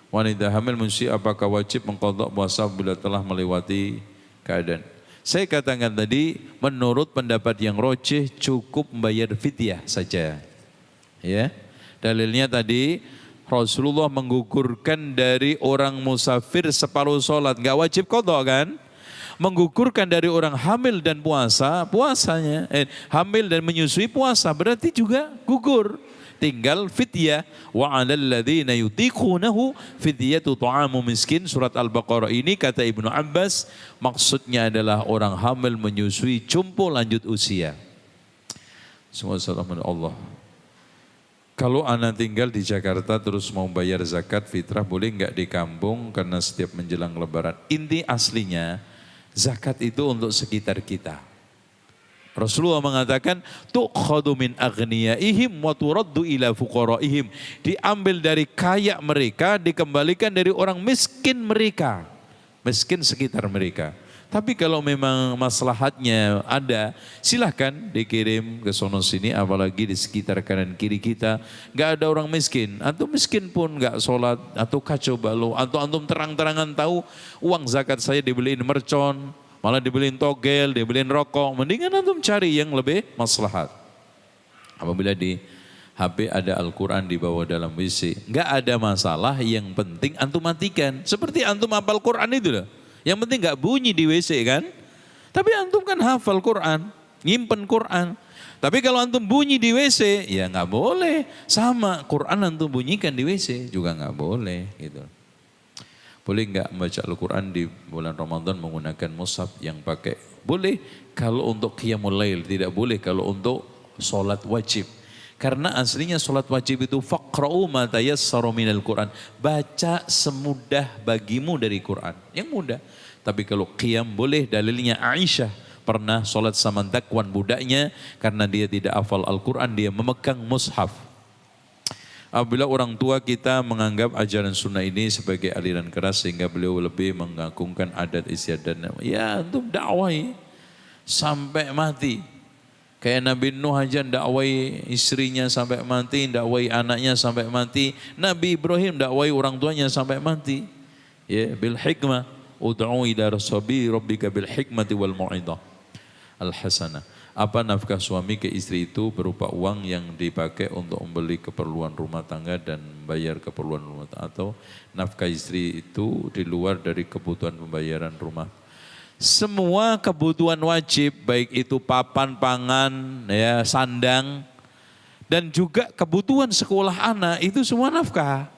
Wanita hamil munsi apakah wajib mengqadha puasa bila telah melewati keadaan? Saya katakan tadi menurut pendapat yang rojih cukup membayar fidyah saja. Ya, dalilnya tadi Rasulullah menggugurkan dari orang musafir separuh sholat, nggak wajib qadha kan? Menggugurkan dari orang hamil dan puasanya, hamil dan menyusui puasa berarti juga gugur. Tinggal fidyah. Wa 'alal ladzina yutiqunahu fidyatu ta'amu miskin. Surat Al-Baqarah ini kata Ibnu Abbas maksudnya adalah orang hamil menyusui jompo lanjut usia. Semua salam Allah. Kalau anak tinggal di Jakarta terus mau bayar zakat fitrah boleh enggak di kampung karena setiap menjelang lebaran. Inti aslinya zakat itu untuk sekitar kita. Rasulullah mengatakan tu'khadu min aghniyaihim wa turaddu ila fuqaraihim. Diambil dari kaya mereka, dikembalikan dari orang miskin mereka. Miskin sekitar mereka. Tapi kalau memang maslahatnya ada, silahkan dikirim ke sono sini, apalagi di sekitar kanan kiri kita nggak ada orang miskin. Antum miskin pun nggak sholat atau kacau balau, atau antum terang-terangan tahu uang zakat saya dibeliin mercon, malah dibeliin togel, dibeliin rokok. Mendingan antum cari yang lebih maslahat. Apabila di HP ada Al-Quran di bawah dalam WC, nggak ada masalah. Yang penting antum matikan. Seperti antum hafal Quran itu loh. Yang penting nggak bunyi di WC kan. Tapi antum kan hafal Quran, nyimpen Quran. Tapi kalau antum bunyi di WC, ya nggak boleh. Sama Quran antum bunyikan di WC juga nggak boleh gitu. Boleh nggak membaca Al-Quran di bulan Ramadan menggunakan mushaf yang pakai? Boleh kalau untuk qiyamul lail, tidak boleh kalau untuk sholat wajib. Karena aslinya sholat wajib itu faqra'u ma tayassara minal Quran. Baca semudah bagimu dari Quran. Yang mudah. Tapi kalau qiyam boleh, dalilnya Aisyah pernah sholat sama dakwan budaknya. Karena dia tidak hafal Al-Quran, dia memegang mushaf. apabila orang tua kita menganggap ajaran sunnah ini sebagai aliran keras sehingga beliau lebih mengagungkan adat istiadat. Ya antum dakwai sampai mati. Kayak Nabi Nuh aja dakwai istrinya sampai mati, dakwai anaknya sampai mati. Nabi Ibrahim dakwai orang tuanya sampai mati. Ya, bil hikmah, ud'u ila sabili rabbika bil hikmati wal mau'izah al hasanah. Apa nafkah suami ke istri itu berupa uang yang dipakai untuk membeli keperluan rumah tangga dan membayar keperluan rumah tangga, atau nafkah istri itu di luar dari kebutuhan pembayaran rumah. Semua kebutuhan wajib, baik itu papan, pangan, ya, sandang, dan juga kebutuhan sekolah anak, itu semua nafkah.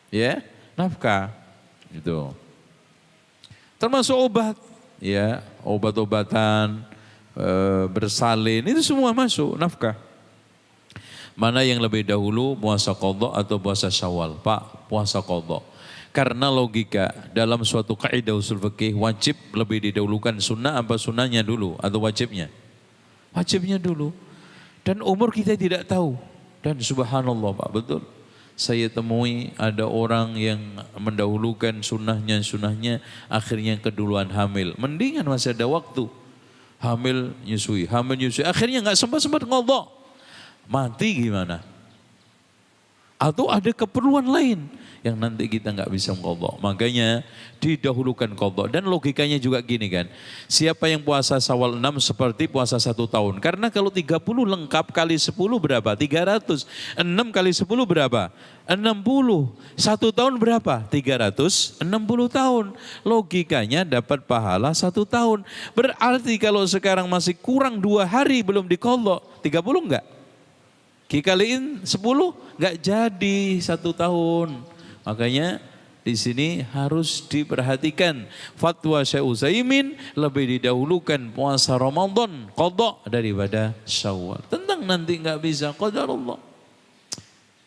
Ya, nafkah. Itu. Termasuk obat, ya, obat-obatan, bersalin, itu semua masuk nafkah. Mana yang lebih dahulu, puasa qadha atau puasa Syawal? Pak, puasa qadha. Karena logika dalam suatu kaidah usul fikih, wajib lebih didahulukan sunnah apa sunnahnya dulu atau wajibnya? Wajibnya dulu. Dan umur kita tidak tahu. Dan subhanallah Pak, betul. Saya temui ada orang yang mendahulukan sunnahnya, akhirnya keduluan hamil. Mendingan masih ada waktu. Hamil nyusui, akhirnya nggak sempat qadha. Mati gimana? Atau ada keperluan lain yang nanti kita nggak bisa qadha. Makanya didahulukan qadha. Dan logikanya juga gini kan, siapa yang puasa Syawal 6 seperti puasa 1 tahun. Karena kalau 30 lengkap kali 10 berapa? 300. 6 kali 10 berapa? 60. 1 tahun berapa? 360 tahun. Logikanya dapat pahala 1 tahun. Berarti kalau sekarang masih kurang 2 hari belum diqadha, 30 enggak? Dikaliin 10 enggak jadi 1 tahun. Makanya di sini harus diperhatikan. Fatwa Syekh Utsaimin lebih didahulukan puasa Ramadan qadha daripada Syawal. Tentang nanti enggak bisa, qadarullah.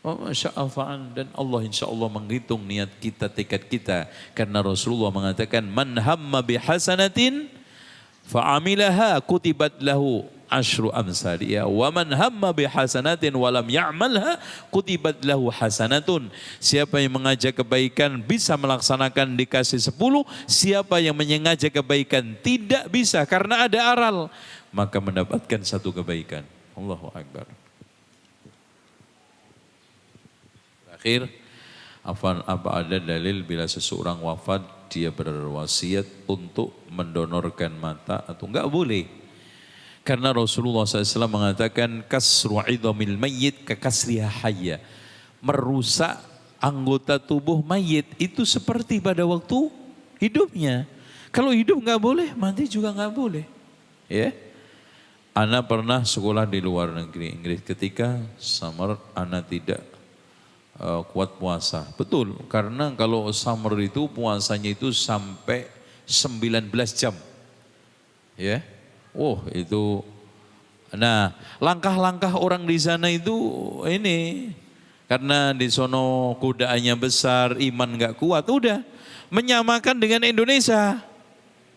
Masya'afa'an, dan Allah insyaAllah menghitung niat kita, tekad kita. Karena Rasulullah mengatakan, man hamma bihasanatin fa'amilaha kutibat lahu asyru amsaliyah wa man hamma bihasanatin walam ya'malha kutibat lahu hasanatun. Siapa yang mengajak kebaikan bisa melaksanakan dikasih 10, siapa yang mengajak kebaikan tidak bisa karena ada aral, maka mendapatkan 1 kebaikan. Allahu Akbar. Terakhir, apa ada dalil bila seseorang wafat dia berwasiat untuk mendonorkan mata atau enggak? Boleh. Karena Rasulullah SAW mengatakan kasru idhamil mayyit kakasriha hayya. Merusak anggota tubuh mayit itu seperti pada waktu hidupnya. Kalau hidup enggak boleh, mati juga enggak boleh. Ya. Ana pernah sekolah di luar negeri Inggris, ketika summer ana tidak kuat puasa. Betul, karena kalau summer itu puasanya itu sampai 19 jam. Ya. Oh, itu. Nah, langkah-langkah orang di sana itu ini karena di sono kudaannya besar, iman enggak kuat, udah menyamakan dengan Indonesia.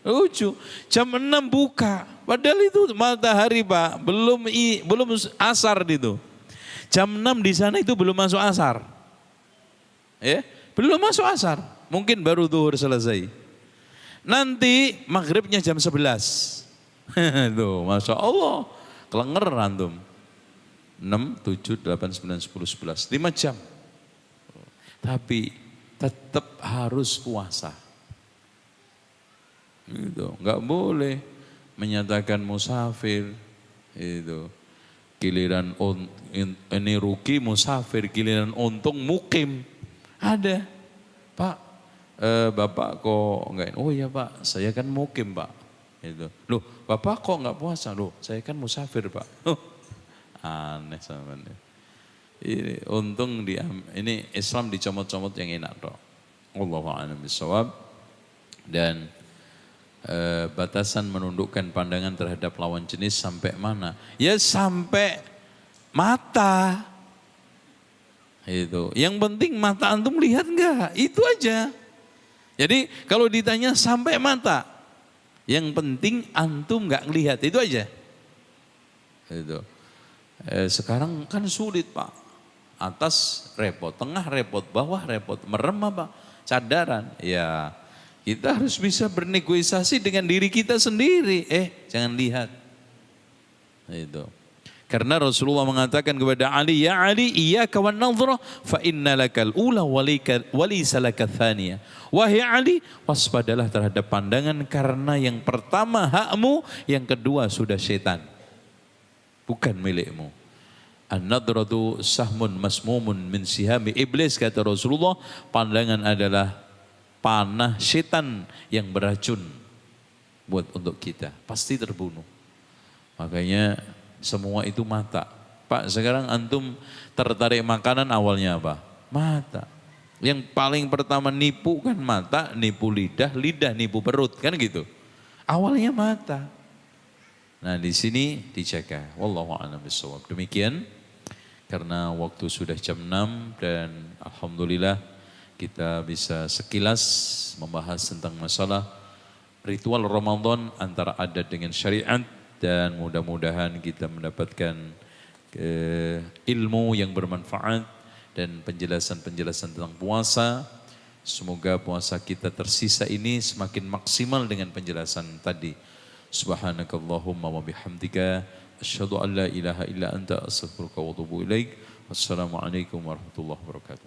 Lucu. Jam 6 buka. Padahal itu matahari, Pak, belum asar itu. Jam 6 di sana itu belum masuk asar. Ya, belum masuk asar. Mungkin baru zuhur selesai. Nanti maghribnya jam 11. Tuh, Masya Allah. Kelenger antum. 6, 7, 8, 9, 10, 11. 5 jam. Tapi tetap harus puasa. Gitu. Enggak boleh menyatakan musafir. Itu. Giliran ini rugi musafir, giliran untung mukim. Ada. Pak, Bapak kok enggak? Oh iya Pak, saya kan mukim Pak. Itu. Loh, Bapak kok enggak puasa? Loh, saya kan musafir Pak. Aneh sama ini. Ini untung ini Islam dicomot-comot yang enak toh. Wallahu a'lam bishawab. Dan batasan menundukkan pandangan terhadap lawan jenis sampai mana? Ya sampai mata. Itu. Yang penting mata antum lihat enggak? Itu aja. Jadi kalau ditanya sampai mata, yang penting antum enggak lihat, itu aja. Itu. Sekarang kan sulit Pak. Atas repot, tengah repot, bawah repot, merem apa? Cadaran. Ya, kita harus bisa bernegosiasi dengan diri kita sendiri. Jangan lihat. Itu. Karena Rasulullah mengatakan kepada Ali, ya Ali, iyyaka wan nadhra fa inna lakal ula walaysa lakal thaniyah. Wahai Ali, waspadalah terhadap pandangan karena yang pertama hakmu, yang kedua sudah setan. Bukan milikmu. An-nadratu sahmun masmumun min sihami iblis, kata Rasulullah. Pandangan adalah panah setan yang beracun buat untuk kita. Pasti terbunuh. Makanya semua itu mata. Pak, sekarang antum tertarik makanan awalnya apa? Mata. Yang paling pertama nipu kan mata, nipu lidah, lidah nipu perut, kan gitu. Awalnya mata. Nah, di sini dijaga. Wallahu a'lam bishawab. Demikian, karena waktu sudah jam 6 dan alhamdulillah kita bisa sekilas membahas tentang masalah ritual Ramadan antara adat dengan syariat. Dan mudah-mudahan kita mendapatkan ilmu yang bermanfaat dan penjelasan-penjelasan tentang puasa. Semoga puasa kita tersisa ini semakin maksimal dengan penjelasan tadi. Subhanakallahumma wa bihamdika asyhadu an la ilaha illa anta astaghfiruka wa atubu ilaik. Wassalamualaikum warahmatullahi wabarakatuh.